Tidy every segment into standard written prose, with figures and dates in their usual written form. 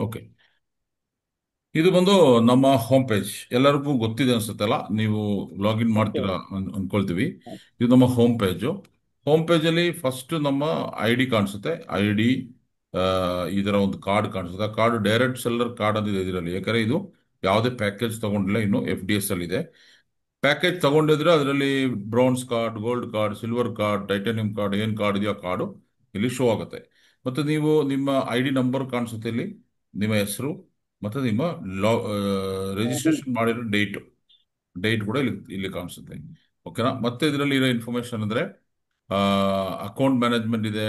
Okay. ಇದು ಬಂದು ನಮ್ಮ ಹೋಮ್ ಪೇಜ್. ಎಲ್ಲರಿಗೂ ಗೊತ್ತಿದೆ ಅನ್ಸುತ್ತಲ್ಲ, ನೀವು ಲಾಗಿನ್ ಓಕೆ. ಮಾಡ್ತೀರಾ ಅನ್ಕೊಳ್ತೀವಿ. ಇದು ನಮ್ಮ ಹೋಮ್ ಪೇಜು. ಹೋಮ್ ಪೇಜಲ್ಲಿ ಫಸ್ಟ್ ನಮ್ಮ ಐ ಡಿ ಕಾಣಿಸುತ್ತೆ. ಐ ಡಿ, ಇದರ ಒಂದು ಕಾರ್ಡ್ ಕಾಣಿಸುತ್ತೆ. ಆ ಕಾರ್ಡ್ ಡೈರೆಕ್ಟ್ ಸೆಲ್ಲರ್ ಕಾರ್ಡ್ ಅಂತ ಇದೆ ಇದರಲ್ಲಿ. ಯಾಕಂದ್ರೆ ಇದು ಯಾವುದೇ ಪ್ಯಾಕೇಜ್ ತಗೊಂಡಿಲ್ಲ, ಇನ್ನು FDS ಅಲ್ಲಿ ಇದೆ. ಪ್ಯಾಕೇಜ್ ತಗೊಂಡಿದ್ರೆ ಅದರಲ್ಲಿ browns card, gold card, silver card, titanium card, ಏನ್ ಕಾರ್ಡ್ ಇದೆಯೋ ಆ ಕಾರ್ಡು ಇಲ್ಲಿ ಶೋ ಆಗುತ್ತೆ. ಮತ್ತೆ ನೀವು ನಿಮ್ಮ ID ನಂಬರ್ ಕಾಣಿಸುತ್ತೆ ಇಲ್ಲಿ, ನಿಮ್ಮ ಹೆಸರು, ಮತ್ತೆ ನಿಮ್ಮ ರಿಜಿಸ್ಟ್ರೇಷನ್ ಮಾಡಿರೋ ಡೇಟ್, ಡೇಟ್ ಕೂಡ ಇಲ್ಲಿ ಕಾಣಿಸುತ್ತೆ. ಓಕೆನಾ. ಮತ್ತೆ ಇದರಲ್ಲಿ ಇರೋ ಇನ್ಫಾರ್ಮೇಶನ್ ಅಂದ್ರೆ ಅಕೌಂಟ್ ಮ್ಯಾನೇಜ್ಮೆಂಟ್ ಇದೆ,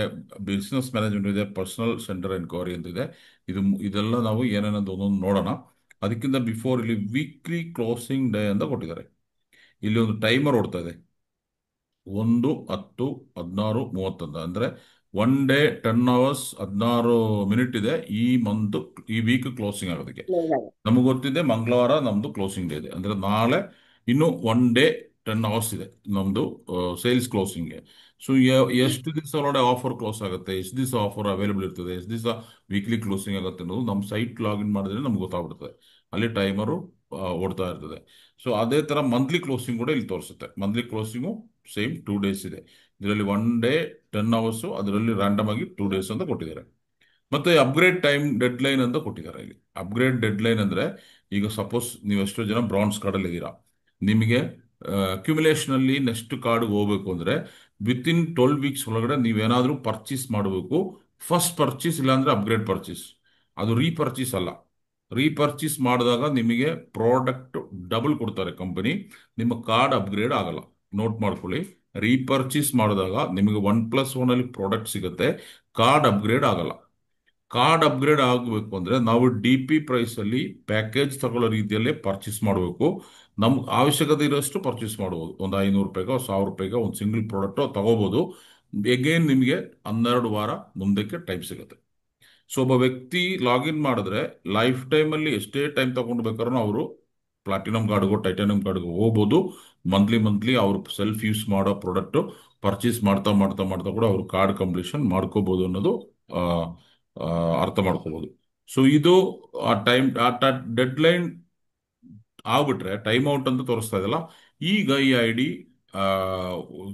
ಬಿಸ್ನೆಸ್ ಮ್ಯಾನೇಜ್ಮೆಂಟ್ ಇದೆ, ಪರ್ಸನಲ್ ಸೆಂಟರ್ ಎನ್ಕ್ವೈರಿ ಅಂತ ಇದೆ. ಇದೆಲ್ಲ ನಾವು ಏನೇನಂತ ಒಂದೊಂದು ನೋಡೋಣ. ಅದಕ್ಕಿಂತ ಬಿಫೋರ್ ಇಲ್ಲಿ ವೀಕ್ಲಿ ಕ್ಲೋಸಿಂಗ್ ಡೇ ಅಂತ ಕೊಟ್ಟಿದ್ದಾರೆ. ಇಲ್ಲಿ ಒಂದು ಟೈಮರ್ ಓಡ್ತಾ ಇದೆ, 1:10:16:31 ಅಂದ್ರೆ 1 ಡೇ 10 hours 16 minute ಇದೆ. ಈ ಮಂತ್, ಈ ವೀಕ್ ಕ್ಲೋಸಿಂಗ್ ಆಗೋದಕ್ಕೆ ಕ್ಲೋಸ್ ಆಗುತ್ತೆ. ನಮಗೆ ಗೊತ್ತಿದೆ ಮಂಗಳವಾರ ನಮ್ದು ಕ್ಲೋಸಿಂಗ್ ಡೇ ಇದೆ. ಅಂದ್ರೆ ನಾಳೆ ಇನ್ನು 1 ಡೇ 10 hours ಇದೆ ನಮ್ದು ಸೇಲ್ಸ್ ಕ್ಲೋಸಿಂಗ್ಗೆ. ಸೊ ಎಷ್ಟು ದಿವಸ ಒಳಗಡೆ ಆಫರ್ ಕ್ಲೋಸ್ ಆಗುತ್ತೆ, ಎಷ್ಟು ದಿವಸ ಆಫರ್ ಅವೈಲೇಬಲ್ ಇರ್ತದೆ, ಎಷ್ಟು ದಿವಸ ವೀಕ್ಲಿ ಕ್ಲೋಸಿಂಗ್ ಆಗುತ್ತೆ ಅನ್ನೋದು ನಮ್ಮ ಸೈಟ್ ಲಾಗಿನ್ ಮಾಡಿದ್ರೆ ನಮ್ಗೆ ಗೊತ್ತಾಗ್ಬಿಡ್ತದೆ. ಅಲ್ಲಿ ಟೈಮರು ಓಡ್ತಾ ಇರ್ತದೆ. ಸೊ ಅದೇ ತರ ಮಂತ್ಲಿ ಕ್ಲೋಸಿಂಗ್ ಕೂಡ ಇಲ್ಲಿ ತೋರಿಸುತ್ತೆ. ಮಂತ್ಲಿ ಕ್ಲೋಸಿಂಗು ಸೇಮ್ 2 days ಇದೆ. ಇದರಲ್ಲಿ 1 ಡೇ 10 hours, ಅದರಲ್ಲಿ ರ್ಯಾಂಡಮ್ ಆಗಿ 2 days ಅಂತ ಕೊಟ್ಟಿದ್ದಾರೆ. ಮತ್ತೆ ಅಪ್ಗ್ರೇಡ್ ಟೈಮ್ ಡೆಡ್ ಲೈನ್ ಅಂತ ಕೊಟ್ಟಿದ್ದಾರೆ ಇಲ್ಲಿ. ಅಪ್ಗ್ರೇಡ್ ಡೆಡ್ ಲೈನ್ ಅಂದ್ರೆ, ಈಗ ಸಪೋಸ್ ನೀವು ಎಷ್ಟೋ ಜನ ಬ್ರಾನ್ಸ್ ಕಾರ್ಡ್ ಅಲ್ಲಿ ಇದ್ದೀರಾ, ನಿಮಗೆ ಅಕ್ಯುಮುಲೇಷನ್ ಅಲ್ಲಿ ನೆಕ್ಸ್ಟ್ ಕಾರ್ಡ್ ಹೋಗ್ಬೇಕು ಅಂದ್ರೆ ವಿತ್ ಇನ್ 12 weeks ಒಳಗಡೆ ನೀವೇನಾದ್ರೂ ಪರ್ಚೇಸ್ ಮಾಡಬೇಕು. ಫಸ್ಟ್ ಪರ್ಚೇಸ್, ಇಲ್ಲಾಂದ್ರೆ ಅಪ್ಗ್ರೇಡ್ ಪರ್ಚೇಸ್. ಅದು ರೀಪರ್ಚೇಸ್ ಅಲ್ಲ. ರೀಪರ್ಚೇಸ್ ಮಾಡಿದಾಗ ನಿಮಗೆ ಪ್ರಾಡಕ್ಟ್ ಡಬಲ್ ಕೊಡ್ತಾರೆ ಕಂಪನಿ, ನಿಮ್ಮ ಕಾರ್ಡ್ ಅಪ್ಗ್ರೇಡ್ ಆಗಲ್ಲ. ನೋಟ್ ಮಾಡ್ಕೊಳ್ಳಿ. ರೀಪರ್ಚೇಸ್ ಮಾಡಿದಾಗ ನಿಮಗೆ 1+1 ಅಲ್ಲಿ ಪ್ರಾಡಕ್ಟ್ ಸಿಗುತ್ತೆ, ಕಾರ್ಡ್ ಅಪ್ಗ್ರೇಡ್ ಆಗಲ್ಲ. ಕಾರ್ಡ್ ಅಪ್ಗ್ರೇಡ್ ಆಗಬೇಕು ಅಂದ್ರೆ ನಾವು DP ಪ್ರೈಸ್ ಅಲ್ಲಿ ಪ್ಯಾಕೇಜ್ ತಗೊಳ್ಳೋ ರೀತಿಯಲ್ಲೇ ಪರ್ಚೇಸ್ ಮಾಡಬೇಕು. ನಮ್ಗೆ ಅವಶ್ಯಕತೆ ಇರೋಷ್ಟು ಪರ್ಚೇಸ್ ಮಾಡಬಹುದು. ಒಂದು ₹500, ₹1000 ಒಂದು ಸಿಂಗಲ್ ಪ್ರಾಡಕ್ಟ್ ತಗೋಬಹುದು. ಎಗೇನ್ ನಿಮಗೆ 12 ವಾರ ಮುಂದಕ್ಕೆ ಟೈಮ್ ಸಿಗುತ್ತೆ. ಸೊ ಒಬ್ಬ ವ್ಯಕ್ತಿ ಲಾಗಿನ್ ಮಾಡಿದ್ರೆ ಲೈಫ್ ಟೈಮ್ ಅಲ್ಲಿ ಎಷ್ಟೇ ಟೈಮ್ ತಗೊಂಡು ಬೇಕಾದ್ರೂ ಅವರು ಪ್ಲಾಟಿನಂ ಕಾರ್ಡ್ಗೋ ಟೈಟಾನಿಯಂ ಕಾರ್ಡ್ಗೋ ಹೋಗ್ಬೋದು. ಮಂತ್ಲಿ ಮಂತ್ಲಿ ಅವ್ರು ಸೆಲ್ಫ್ ಯೂಸ್ ಮಾಡೋ ಪ್ರಾಡಕ್ಟ್ ಪರ್ಚೇಸ್ ಮಾಡ್ತಾ ಮಾಡ್ತಾ ಮಾಡ್ತಾ ಕೂಡ ಅವರು ಕಾರ್ಡ್ ಕಂಪ್ಲೀಷನ್ ಮಾಡ್ಕೋಬಹುದು ಅನ್ನೋದು ಆ, ಆ, ಅರ್ಥ ಮಾಡ್ಕೋಬಹುದು. ಸೊ ಇದು ಆ ಟೈಮ್, ಆ ಡೆಡ್ ಲೈನ್ ಆಗ್ಬಿಟ್ರೆ ಟೈಮ್ ಔಟ್ ಅಂತ ತೋರಿಸ್ತಾ ಇದೆಯಲ್ಲ. ಈಗ ಈ ID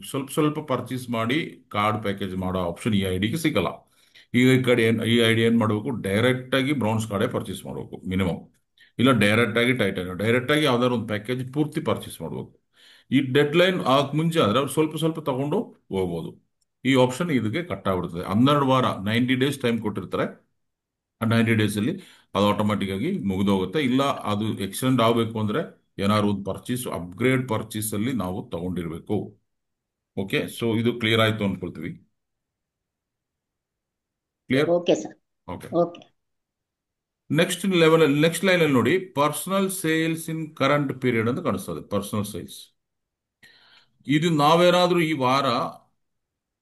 ಸ್ವಲ್ಪ ಸ್ವಲ್ಪ ಪರ್ಚೇಸ್ ಮಾಡಿ ಕಾರ್ಡ್ ಪ್ಯಾಕೇಜ್ ಮಾಡೋ ಆಪ್ಷನ್ ಈ ಐಡಿಗೆ ಸಿಗಲ್ಲ. ಈಗ ಈ ಐಡಿ ಏನ್ ಮಾಡಬೇಕು, ಡೈರೆಕ್ಟ್ ಆಗಿ ಬ್ರೌನ್ಸ್ ಕಾರ್ಡೇ ಪರ್ಚೇಸ್ ಮಾಡಬೇಕು ಮಿನಿಮಮ್. ಇಲ್ಲ ಡೈರೆಕ್ಟ್ ಆಗಿ ಟೈಟಾನಿಯಂ, ಡೈರೆಕ್ಟ್ ಆಗಿ ಯಾವ್ದಾದ್ರು ಒಂದು ಪ್ಯಾಕೇಜ್ ಪೂರ್ತಿ ಪರ್ಚೇಸ್ ಮಾಡಬೇಕು. ಈ ಡೆಡ್ ಲೈನ್ ಆಗಕ್ ಮುಂಚೆ ಆದ್ರೆ ಅವ್ರು ಸ್ವಲ್ಪ ಸ್ವಲ್ಪ ತಗೊಂಡು ಹೋಗ್ಬೋದು. ಈ ಆಪ್ಷನ್ ಇದಕ್ಕೆ ಕಟ್ ಆಗ್ಬಿಡ್ತದೆ. 12 ವಾರ 90 days ಟೈಮ್ ಕೊಟ್ಟಿರ್ತಾರೆ. ಆ 90 days ಅಲ್ಲಿ ಅದು ಆಟೋಮೆಟಿಕ್ ಆಗಿ ಮುಗಿದೋಗುತ್ತೆ. ಇಲ್ಲ ಅದು ಎಕ್ಸ್ಟೆಂಡ್ ಆಗಬೇಕು ಅಂದ್ರೆ ಏನಾದ್ರು ಒಂದು ಪರ್ಚೇಸ್, ಅಪ್ಗ್ರೇಡ್ ಪರ್ಚೇಸ್ ಅಲ್ಲಿ ನಾವು ತಗೊಂಡಿರ್ಬೇಕು. ಓಕೆ. ಸೊ ಇದು ಕ್ಲಿಯರ್ ಆಯ್ತು ಅನ್ಕೊಳ್ತೀವಿ. Clear. Okay sir. Okay. Okay. Next line ಅಲ್ಲಿ ನೋಡಿ, personal sales in current period ಅಂತ ಕಾಣಿಸ್ತದೆ. ಪರ್ಸನಲ್ ಸೇಲ್ಸ್, ಇದು ನಾವೇನಾದ್ರೂ ಈ ವಾರ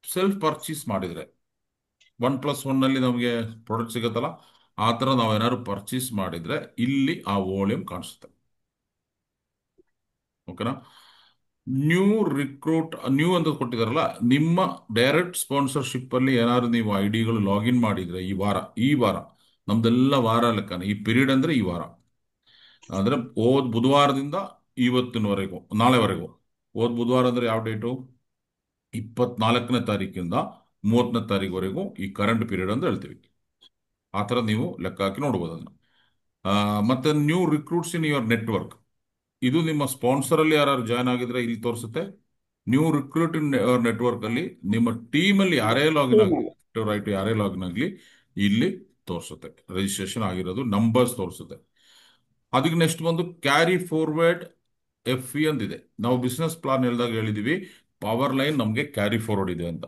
ಸೆಲ್ಫ್ ಪರ್ಚೇಸ್ ಮಾಡಿದ್ರೆ 1+1 ಅಲ್ಲಿ ನಮಗೆ ಪ್ರಾಡಕ್ಟ್ ಸಿಗುತ್ತಲ್ಲ, ಆ ತರ ನಾವೇನಾದ್ರು ಪರ್ಚೇಸ್ ಮಾಡಿದ್ರೆ ಇಲ್ಲಿ ಆ ವಾಲ್ಯೂಮ್ ಕಾಣಿಸುತ್ತೆ. ಓಕೆನಾ. ನ್ಯೂ ರಿಕ್ರೂಟ್, ನ್ಯೂ ಅಂತ ಕೊಟ್ಟಿದಾರಲ್ಲ, ನಿಮ್ಮ ಡೈರೆಕ್ಟ್ ಸ್ಪಾನ್ಸರ್ಶಿಪ್ ಅಲ್ಲಿ ಏನಾದ್ರು ನೀವು ID ಗಳು ಲಾಗಿನ್ ಮಾಡಿದ್ರೆ ಈ ವಾರ ನಮ್ದೆಲ್ಲ ವಾರ ಲೆಕ್ಕನ. ಈ ಪೀರಿಯಡ್ ಅಂದ್ರೆ ಈ ವಾರ ಅಂದ್ರೆ ಹೋದ್ ಬುಧವಾರದಿಂದ ಇವತ್ತಿನವರೆಗೂ, ನಾಳೆವರೆಗೂ. ಹೋದ್ ಬುಧವಾರ ಅಂದ್ರೆ ಯಾವ ಡೇಟು, 24ನೇ ತಾರೀಕಿಂದ 30ನೇ ತಾರೀಕುವರೆಗೂ ಈ ಕರೆಂಟ್ ಪೀರಿಯಡ್ ಅಂತ ಹೇಳ್ತೀವಿ. ಆ ಥರ ನೀವು ಲೆಕ್ಕ ಹಾಕಿ ನೋಡ್ಬೋದು ಅದನ್ನ. ಮತ್ತೆ new recruits in your network, ಇದು ನಿಮ್ಮ ಸ್ಪಾನ್ಸರ್ ಅಲ್ಲಿ ಯಾರು ಜಾಯ್ನ್ ಆಗಿದ್ರೆ ಇಲ್ಲಿ ತೋರಿಸುತ್ತೆ. New recruit in your network ಅಲ್ಲಿ ನಿಮ್ಮ ಟೀಮ್ ಅಲ್ಲಿ ಯಾರೇ ಲಾಗಿನ್ ಆಗಲಿ, ಟೀಮಲ್ಲಿ. ರೈಟ್, ಯಾರೇ ಲಾಗಿನ್ ಆಗಲಿ ಇಲ್ಲಿ ತೋರಿಸುತ್ತೆ. ರಿಜಿಸ್ಟ್ರೇಷನ್ ಆಗಿರೋದು ನಂಬರ್ಸ್ ತೋರಿಸುತ್ತೆ. ಅದಕ್ಕೆ ನೆಕ್ಸ್ಟ್ ಬಂದು ಕ್ಯಾರಿ ಫಾರ್ವರ್ಡ್ FE ಅಂತಿದೆ. ನಾವು ಬಿಸ್ನೆಸ್ ಪ್ಲಾನ್ ಹೇಳಿದಾಗ ಹೇಳಿದೀವಿ ಪವರ್ ಲೈನ್ ನಮಗೆ ಕ್ಯಾರಿ ಫಾರ್ವರ್ಡ್ ಇದೆ ಅಂತ.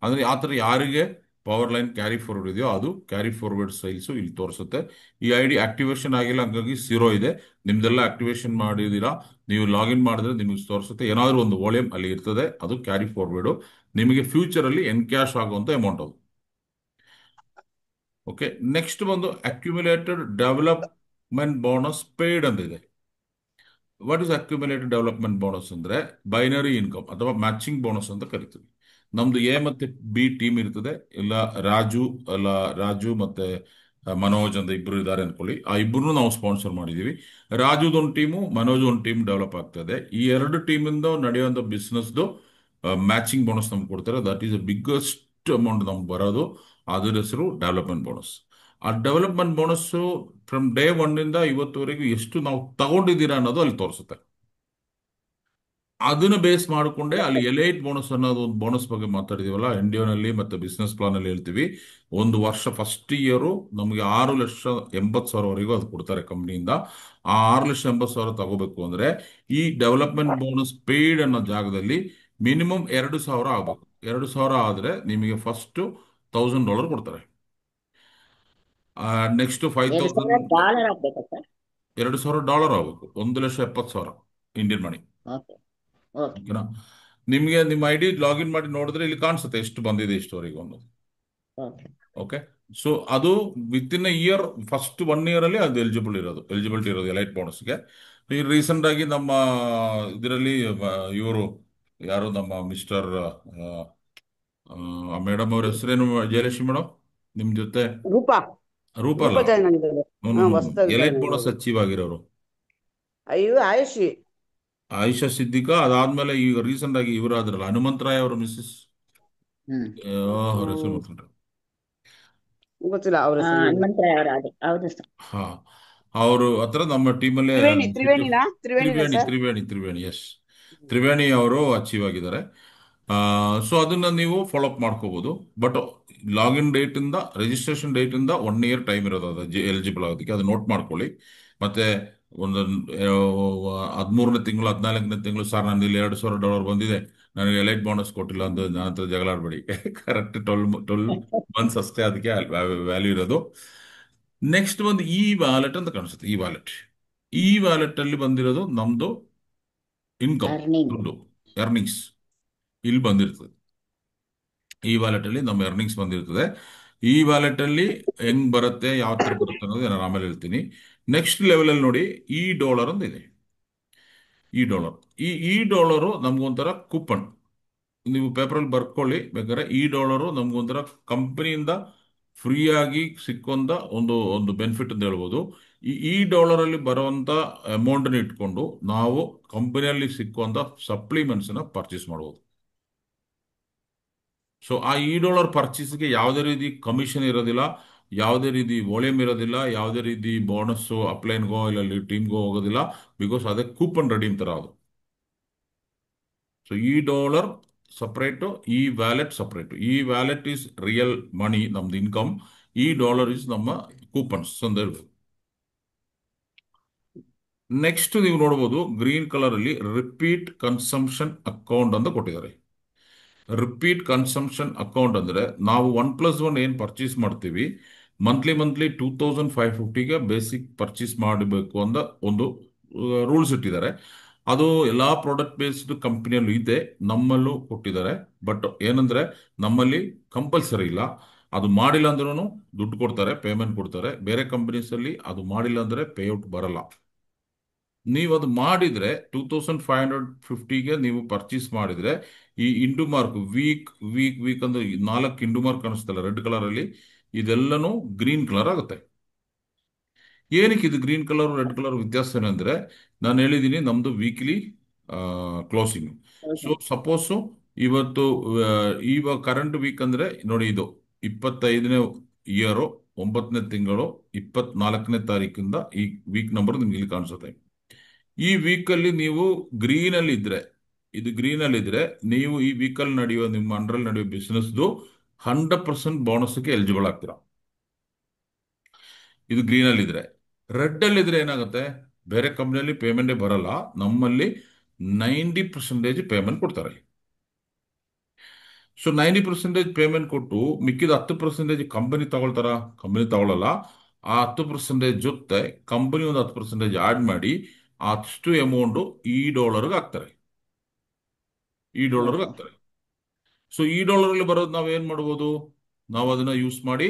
ಅಂದ್ರೆ ಆ ಥರ ಯಾರಿಗೆ ಪವರ್ ಲೈನ್ ಕ್ಯಾರಿ ಫಾರ್ವರ್ಡ್ ಇದೆಯೋ ಅದು ಕ್ಯಾರಿ ಫಾರ್ವರ್ಡ್ ಸೈಲ್ಸ್ ಇಲ್ಲಿ ತೋರಿಸುತ್ತೆ. ಈ ID ಆಕ್ಟಿವೇಶನ್ ಆಗಿಲ್ಲ, ಹಂಗಾಗಿ 0 ಇದೆ. ನಿಮ್ದೆಲ್ಲ ಆಕ್ಟಿವೇಶನ್ ಮಾಡಿದೀರಾ, ನೀವು ಲಾಗಿನ್ ಮಾಡಿದ್ರೆ ನಿಮಗೆ ತೋರಿಸುತ್ತೆ. ಏನಾದರೂ ಒಂದು ವಾಲ್ಯೂಮ್ ಅಲ್ಲಿ ಇರ್ತದೆ, ಅದು ಕ್ಯಾರಿ ಫಾರ್ವರ್ಡ್. ನಿಮಗೆ ಫ್ಯೂಚರ್ ಅಲ್ಲಿ ಎನ್ಕ್ಯಾಶ್ ಆಗುವಂತ ಅಮೌಂಟ್ ಅದು. ಓಕೆ. ನೆಕ್ಸ್ಟ್ ಬಂದು ಅಕ್ಯುಮುಲೇಟೆಡ್ ಡೆವಲಪ್ಮೆಂಟ್ ಬೋನಸ್ ಪೇಯ್ಡ್ ಅಂತ ಇದೆ. What is accumulated development bonus ಅಂದ್ರೆ ಬೈನರಿ ಇನ್ಕಮ್ ಅಥವಾ ಮ್ಯಾಚಿಂಗ್ ಬೋನಸ್ ಅಂತ ಕರಿತೀವಿ. ನಮ್ದು A ಮತ್ತೆ B ಟೀಮ್ ಇರ್ತದೆ. ಇಲ್ಲ ರಾಜು, ಅಲ್ಲ ರಾಜು ಮತ್ತೆ ಮನೋಜ್ ಅಂತ ಇಬ್ರು ಇದ್ದಾರೆ ಅನ್ಕೊಳ್ಳಿ, ಆ ಇಬ್ರು ನಾವು ಸ್ಪಾನ್ಸರ್ ಮಾಡಿದೀವಿ. ರಾಜುದ್ ಒಂದು ಟೀಮು, ಮನೋಜ್ ಒಂದು ಟೀಮ್ ಡೆವಲಪ್ ಆಗ್ತದೆ. ಈ ಎರಡು ಟೀಮಿಂದ ನಡೆಯುವಂತ ಬಿಸ್ನೆಸ್ದು ಮ್ಯಾಚಿಂಗ್ ಬೋನಸ್ ನಮ್ಗೆ ಕೊಡ್ತಾರೆ. That is the biggest amount ನಮ್ಗೆ ಬರೋದು. ಅದ್ರ ಹೆಸರು ಡೆವಲಪ್ಮೆಂಟ್ ಬೋನಸ್. ಆ development bonus from day one ಇಂದ ಇವತ್ತುವರೆಗೂ ಎಷ್ಟು ನಾವು ತಗೊಂಡಿದ್ದೀರಾ ಅನ್ನೋದು ಅಲ್ಲಿ ತೋರಿಸುತ್ತೆ. ಅದನ್ನ ಬೇಸ್ ಮಾಡಿಕೊಂಡೆ ಅಲ್ಲಿ ಎಲೈಟ್ ಬೋನಸ್ ಅನ್ನೋದು ಒಂದು ಬೋನಸ್ ಬಗ್ಗೆ ಮಾತಾಡಿದೀವಲ್ಲ, ಇಂಡಿಯಾನಲ್ಲಿ ಮತ್ತೆ ಬಿಸ್ನೆಸ್ ಪ್ಲಾನ್ ಅಲ್ಲಿ ಹೇಳ್ತೀವಿ. ಒಂದು ವರ್ಷ ಫಸ್ಟ್ ಇಯರ್ ನಮಗೆ 6,80,000ವರೆಗೂ ಅದು ಕೊಡ್ತಾರೆ ಕಂಪ್ನಿಯಿಂದ. ಆ 6,80,000 ತಗೋಬೇಕು ಅಂದ್ರೆ ಈ ಡೆವಲಪ್ಮೆಂಟ್ ಬೋನಸ್ ಪೇಯ್ಡ್ ಅನ್ನೋ ಜಾಗದಲ್ಲಿ ಮಿನಿಮಮ್ 2,000 ಆಗ್ಬೇಕು. 2,000 ಆದ್ರೆ ನಿಮಗೆ ಫಸ್ಟ್ $1,000 ಕೊಡ್ತಾರೆ. ನೆಕ್ಸ್ಟ್ ಎರಡು ಸಾವಿರ 5,000, ಡಾಲರ್ ಆಗ್ಬೇಕಾ ಸರ್? $2,000 ಆಗಬೇಕು. 1,70,000 ಇಂಡಿಯನ್ ಮನಿ. ಓಕೆ. ಓಕೆ. ಓಕೆನಾ? ನಿಮ್ಗೆ ನಿಮ್ಮ ಐ ಡಿ ಲಾಗಿನ್ ಮಾಡಿ ನೋಡಿದ್ರೆ ಇಲ್ಲಿ ಕಾಣಿಸುತ್ತೆ ಎಷ್ಟು ಬಂದಿದೆ ಇಷ್ಟವರೆಗೆ ಒಂದು. ಓಕೆ. ಓಕೆ. ಸೊ ಅದು with in year, first 1 year ಅಲ್ಲಿ ಅದು ಎಲಿಜಿಬಿಲಿಟಿ ಇರೋದು ಎಲೈಟ್ ಬೋನಸ್ಗೆ. ಈ ರೀಸೆಂಟ್ ಆಗಿ ನಮ್ಮ ಇದರಲ್ಲಿ ಇವರು ಯಾರು ನಮ್ಮ ಮಿಸ್ಟರ್ ಮೇಡಮ್ ಅವ್ರ ಹೆಸರೇನು, ಜಯಲಕ್ಷ್ಮಿ ಮೇಡಮ್ ನಿಮ್ ಜೊತೆ, ರೂಪಾ. ರೂಪ ಅಲ್ಲ, ರೂಪಾ ಜಾಯ್ನ್ ಆಗಿದ್ದಾರೆ. ಹಾ, ಹೊಸದಾಗಿ ಎಲೈಟ್ ಜಾಯ್ನ್ ಬೋನಸ್ ಆಗಿರೋದು. ಅಚೀವ್ ಆಗಿರೋರು ಅಯ್ಯೋ, ಆಯುಷಿ. ಆಯಿಷಾ ಸಿದ್ದಿಕಾ. ಅದಾದ್ಮೇಲೆ ಈಗ ರೀಸೆಂಟ್ ಆಗಿ ಇವರಾದ್ರಲ್ಲ ಹನುಮಂತರಾಯ್ ಅವರು ಮಿಸ್ಸಸ್, ಹ್ಮ್. ಅವ್ರ ಹೆಸರು ಹ್ಮ್. ಗೊತ್ತಿಲ್ಲ. ಗೊತ್ತಿಲ್ಲ ಅವ್ರ ಹೆಸರು ನನಗೆ. ಹನುಮಂತರಾಯ ಅವರು ಅದೇ ಹೌದು ಸರ್. ಹಾ, ಅವರು ಹತ್ರ ನಮ್ಮ ಟೀಮಲ್ಲೇ ತ್ರಿವೇಣಿನಾ ತ್ರಿವೇಣಿನಾ ಸರ್? ತ್ರಿವೇಣಿ ಎಸ್, ತ್ರಿವೇಣಿ ಅವರು ಅಚೀವ್ ಆಗಿದ್ದಾರೆ. ಸೊ ಅದನ್ನ ನೀವು ಫಾಲೋ ಅಪ್ ಮಾಡ್ಕೋಬಹುದು. ಬಟ್ ಲಾಗಿನ್ ಡೇಟ್ ಇಂದ, ರಿಜಿಸ್ಟ್ರೇಷನ್ ಡೇಟ್ ಇಂದ 1 ಇಯರ್ ಟೈಮ್ ಇರೋದು ಅದು ಎಲಿಜಿಬಲ್ ಆಗೋದಕ್ಕೆ. ಅದು ನೋಟ್ ಮಾಡ್ಕೊಳ್ಳಿ. ಮತ್ತೆ ಒಂದು 13ನೇ ತಿಂಗಳು 14ನೇ ತಿಂಗಳು, ಸರ್ ನಾನು ಇಲ್ಲಿ $2,000 ಬಂದಿದೆ, ನನಗೆ ಎಲೈಟ್ ಬೋನಸ್ ಕೊಟ್ಟಿಲ್ಲ ಅಂತ ನನ್ನ ಹತ್ರ ಜಗಳ ಆಡ್ಬೇಡಿ. ಕರೆಕ್ಟ್ 12 ಮಂತ್ಸ್ ಅಷ್ಟೇ ಅದಕ್ಕೆ ವ್ಯಾಲ್ಯೂ ಇರೋದು. ನೆಕ್ಸ್ಟ್ ಒಂದು ಇ ವ್ಯಾಲೆಟ್ ಅಂತ ಕಾಣಿಸುತ್ತೆ. ಇ ವ್ಯಾಲೆಟ್ ಅಲ್ಲಿ ಬಂದಿರೋದು ನಮ್ದು ಇನ್ಕಮ್, ಅರ್ನಿಂಗ್. ದುಡ್ಡು, ಎರ್ನಿಂಗ್ಸ್ ಇಲ್ಲಿ ಬಂದಿರ್ತದೆ. ಈ ವ್ಯಾಲೆಟ್ ಅಲ್ಲಿ ನಮ್ಮ ಎರ್ನಿಂಗ್ಸ್ ಬಂದಿರ್ತದೆ. ಈ ವ್ಯಾಲೆಟ್ ಅಲ್ಲಿ ಹೆಂಗ್ ಬರುತ್ತೆ, ಯಾವ ತರ ಬರುತ್ತೆ ಅನ್ನೋದು ನಾನು ಆಮೇಲೆ ಹೇಳ್ತೀನಿ. ನೆಕ್ಸ್ಟ್ ಲೆವೆಲ್ ಅಲ್ಲಿ ನೋಡಿ, $1 ಅಂತ ಇದೆ. $1, ಈ $1 ನಮ್ಗೊಂಥರ ಕೂಪನ್. ನೀವು ಪೇಪರಲ್ಲಿ ಬರ್ಕೊಳ್ಳಿ ಬೇಕಾದ್ರೆ. $1 ನಮ್ಗೊಂಥರ ಕಂಪನಿಯಿಂದ ಫ್ರೀ ಆಗಿ ಸಿಕ್ಕುವಂತ ಒಂದು ಒಂದು ಬೆನಿಫಿಟ್ ಅಂತ ಹೇಳ್ಬೋದು. ಈ ಡಾಲರ್ ಅಲ್ಲಿ ಬರುವಂತ ಅಮೌಂಟ್ ಇಟ್ಕೊಂಡು ನಾವು ಕಂಪನಿಯಲ್ಲಿ ಸಿಕ್ಕುವಂತ ಸಪ್ಲಿಮೆಂಟ್ಸ್ ನ ಪರ್ಚೇಸ್ ಮಾಡಬಹುದು. ಸೊ ಆ $1 ಪರ್ಚೇಸ್ಗೆ ಯಾವುದೇ ರೀತಿ ಕಮಿಷನ್ ಇರೋದಿಲ್ಲ, ಯಾವುದೇ ರೀತಿ ವಾಲ್ಯೂಮ್ ಇರೋದಿಲ್ಲ, ಯಾವುದೇ ರೀತಿ ಬೋನಸ್ ಅಪ್ಲೈನ್ಗೋ ಇಲ್ಲ ಟೀಮ್ಗೋ ಹೋಗೋದಿಲ್ಲ. ಬಿಕಾಸ್ ಅದೇ ಕೂಪನ್ ರೆಡೀಮ್ ತರ ಅದು. ಸೊ $1 ಸಪರೇಟ್, ಈ ವ್ಯಾಲೆಟ್ ಸಪರೇಟ್. ಈ ವ್ಯಾಲೆಟ್ ಈಸ್ ರಿಯಲ್ ಮನಿ, ನಮ್ದು ಇನ್ಕಮ್. $1 ಇಸ್ ನಮ್ಮ ಕೂಪನ್ಸ್ ಅಂತ ಹೇಳ್ಬೋದು. ನೆಕ್ಸ್ಟ್ ನೀವು ನೋಡಬಹುದು ಗ್ರೀನ್ ಕಲರ್ ಅಲ್ಲಿ ರಿಪೀಟ್ ಕನ್ಸಂಪ್ಷನ್ ಅಕೌಂಟ್ ಅಂತ ಕೊಟ್ಟಿದ್ದಾರೆ. ರಿಪೀಟ್ ಕನ್ಸಂಪ್ಷನ್ ಅಕೌಂಟ್ ಅಂದ್ರೆ ನಾವು 1+1 ಏನ್ ಪರ್ಚೇಸ್ ಮಾಡ್ತೀವಿ, ಮಂತ್ಲಿ 2,550ಗೆ ಬೇಸಿಕ್ ಪರ್ಚೇಸ್ ಮಾಡಬೇಕು ಅಂತ ಒಂದು ರೂಲ್ಸ್ ಇಟ್ಟಿದ್ದಾರೆ. ಅದು ಎಲ್ಲಾ ಪ್ರಾಡಕ್ಟ್ ಬೇಸ್ಡ್ ಕಂಪನಿಯಲ್ಲೂ ಇದೆ, ನಮ್ಮಲ್ಲೂ ಕೊಟ್ಟಿದ್ದಾರೆ. ಬಟ್ ಏನಂದ್ರೆ ನಮ್ಮಲ್ಲಿ ಕಂಪಲ್ಸರಿ ಇಲ್ಲ. ಅದು ಮಾಡಿಲ್ಲ ಅಂದ್ರೂ ದುಡ್ಡು ಕೊಡ್ತಾರೆ, ಪೇಮೆಂಟ್ ಕೊಡ್ತಾರೆ. ಬೇರೆ ಕಂಪನೀಸ್ ಅಲ್ಲಿ ಅದು ಮಾಡಿಲ್ಲ ಅಂದ್ರೆ ಪೇಔಟ್ ಬರಲ್ಲ. ನೀವು ಅದು ಮಾಡಿದ್ರೆ 2,550ಗೆ ನೀವು ಪರ್ಚೇಸ್ ಮಾಡಿದ್ರೆ ಈ ಇಂಡು ಮಾರ್ಕ್ ವೀಕ್ ಅಂದ್ರೆ 4 ಇಂಡು ಮಾರ್ಕ್ ಕಾಣಿಸ್ತಲ್ಲ ರೆಡ್ ಕಲರ್ ಅಲ್ಲಿ, ಇದೆಲ್ಲನೂ ಗ್ರೀನ್ ಕಲರ್ ಆಗುತ್ತೆ. ಏನಕ್ಕೆ ಇದು ಗ್ರೀನ್ ಕಲರ್ ರೆಡ್ ಕಲರ್ ವ್ಯತ್ಯಾಸ ಏನಂದ್ರೆ, ನಾನು ಹೇಳಿದ್ದೀನಿ ನಮ್ದು ವೀಕ್ಲಿ ಕ್ಲೋಸಿಂಗ್. ಸೊ ಸಪೋಸ್ ಇವತ್ತು ಇವಾಗ ಕರೆಂಟ್ ವೀಕ್ ಅಂದ್ರೆ ನೋಡಿ, ಇದು 25ನೇ ಇಯರ್ 9ನೇ ತಿಂಗಳು 24ನೇ ತಾರೀಕಿಂದ ಈ ವೀಕ್ ನಂಬರ್ ನಿಮ್ಗೆ ಇಲ್ಲಿ ಕಾಣಿಸುತ್ತೆ. ಈ ವೀಕ್ ಅಲ್ಲಿ ನೀವು ಗ್ರೀನ್ ಅಲ್ಲಿ ಇದ್ರೆ, ಇದು ಗ್ರೀನ್ ಅಲ್ಲಿ ಇದ್ರೆ ನೀವು ಈ ವೀಕ್ ಅಲ್ಲಿ ನಡೆಯುವ ನಿಮ್ಮ ಅಂಡರ್ ನಡೆಯುವ ಬಿಸ್ನೆಸ್ 100% ಬೋನಸ್ಗೆ ಎಲಿಜಿಬಲ್ ಆಗ್ತೀರಾ. ಇದು ಗ್ರೀನ್ ಅಲ್ಲಿ ಇದ್ರೆ. ರೆಡ್ ಅಲ್ಲಿ ಇದ್ರೆ ಏನಾಗುತ್ತೆ, ಬೇರೆ ಕಂಪ್ನಿಯಲ್ಲಿ ಪೇಮೆಂಟೇ ಬರಲ್ಲ, ನಮ್ಮಲ್ಲಿ 90% ಪೇಮೆಂಟ್ ಕೊಡ್ತಾರೆ. ಸೊ 90% ಪೇಮೆಂಟ್ ಕೊಟ್ಟು ಮಿಕ್ಕಿದ 10% ಕಂಪನಿ ತಗೊಳ್ತಾರ? ಕಂಪನಿ ತಗೊಳ್ಳಲ್ಲ. ಆ 10% ಜೊತೆ ಕಂಪನಿ ಒಂದು 10% ಆಡ್ ಮಾಡಿ ಅಷ್ಟು ಅಮೌಂಟ್ $1 ಹಾಕ್ತಾರೆ. $1 ಹಾಕ್ತಾರೆ. ಸೊ $1 ಅಲ್ಲಿ ಬರೋದು ನಾವ್ ಏನ್ ಮಾಡ್ಬೋದು, ನಾವು ಅದನ್ನ ಯೂಸ್ ಮಾಡಿ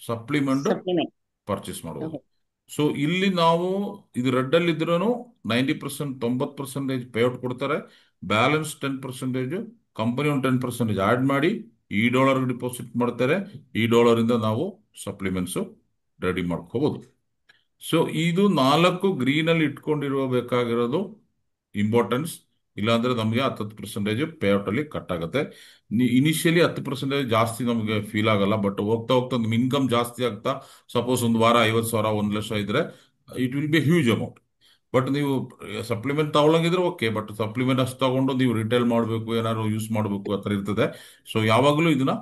ಸಪ್ಲಿಮೆಂಟ್ ಸಪ್ಲಿಮೆಂಟ್. ಪರ್ಚೇಸ್ ಮಾಡಬಹುದು. ಸೊ ಇಲ್ಲಿ ನಾವು ಇದು ರೆಡ್ ಅಲ್ಲಿ ಇದ್ರೂ 90% 90% ಪೇಔಟ್ ಕೊಡ್ತಾರೆ. ಬ್ಯಾಲೆನ್ಸ್ 10% ಕಂಪನಿ ಒಂದು 10% ಆಡ್ ಮಾಡಿ ಈ ಡಾಲರ್ ಡಿಪಾಸಿಟ್ ಮಾಡ್ತಾರೆ, ಈ ಡಾಲರ್ ಇಂದ ನಾವು ಸಪ್ಲಿಮೆಂಟ್ಸ್ ರೆಡಿ ಮಾಡ್ಕೋಬಹುದು. ಸೊ ಇದು 4 ಗ್ರೀನ್ ಅಲ್ಲಿ ಇಟ್ಕೊಂಡಿರಬೇಕಾಗಿರೋದು ಇಂಪಾರ್ಟೆನ್ಸ್. ಇಲ್ಲಾಂದ್ರೆ ನಮಗೆ 10% ಪೇಔಟ್ ಅಲ್ಲಿ ಕಟ್ ಆಗುತ್ತೆ. ಇನಿಷಿಯಲಿ 10% ಜಾಸ್ತಿ ನಮಗೆ ಫೀಲ್ ಆಗಲ್ಲ, ಬಟ್ ಹೋಗ್ತಾ ಹೋಗ್ತಾ ನಿಮ್ ಇನ್ಕಮ್ ಜಾಸ್ತಿ ಆಗ್ತಾ, ಸಪೋಸ್ ಒಂದು ವಾರ 50,000 1 ಲಕ್ಷ ಇದ್ರೆ it will be huge amount. But ನೀವು ಸಪ್ಲಿಮೆಂಟ್ ತಗೊಳಂಗಿದ್ರೆ ಓಕೆ, ಬಟ್ ಸಪ್ಲಿಮೆಂಟ್ ಅಷ್ಟು ತಗೊಂಡು ನೀವು ರಿಟೇಲ್ ಮಾಡಬೇಕು, ಏನಾದ್ರು ಯೂಸ್ ಮಾಡಬೇಕು ಆ ಥರ ಇರ್ತದೆ. ಸೊ ಯಾವಾಗಲೂ ಇದನ್ನ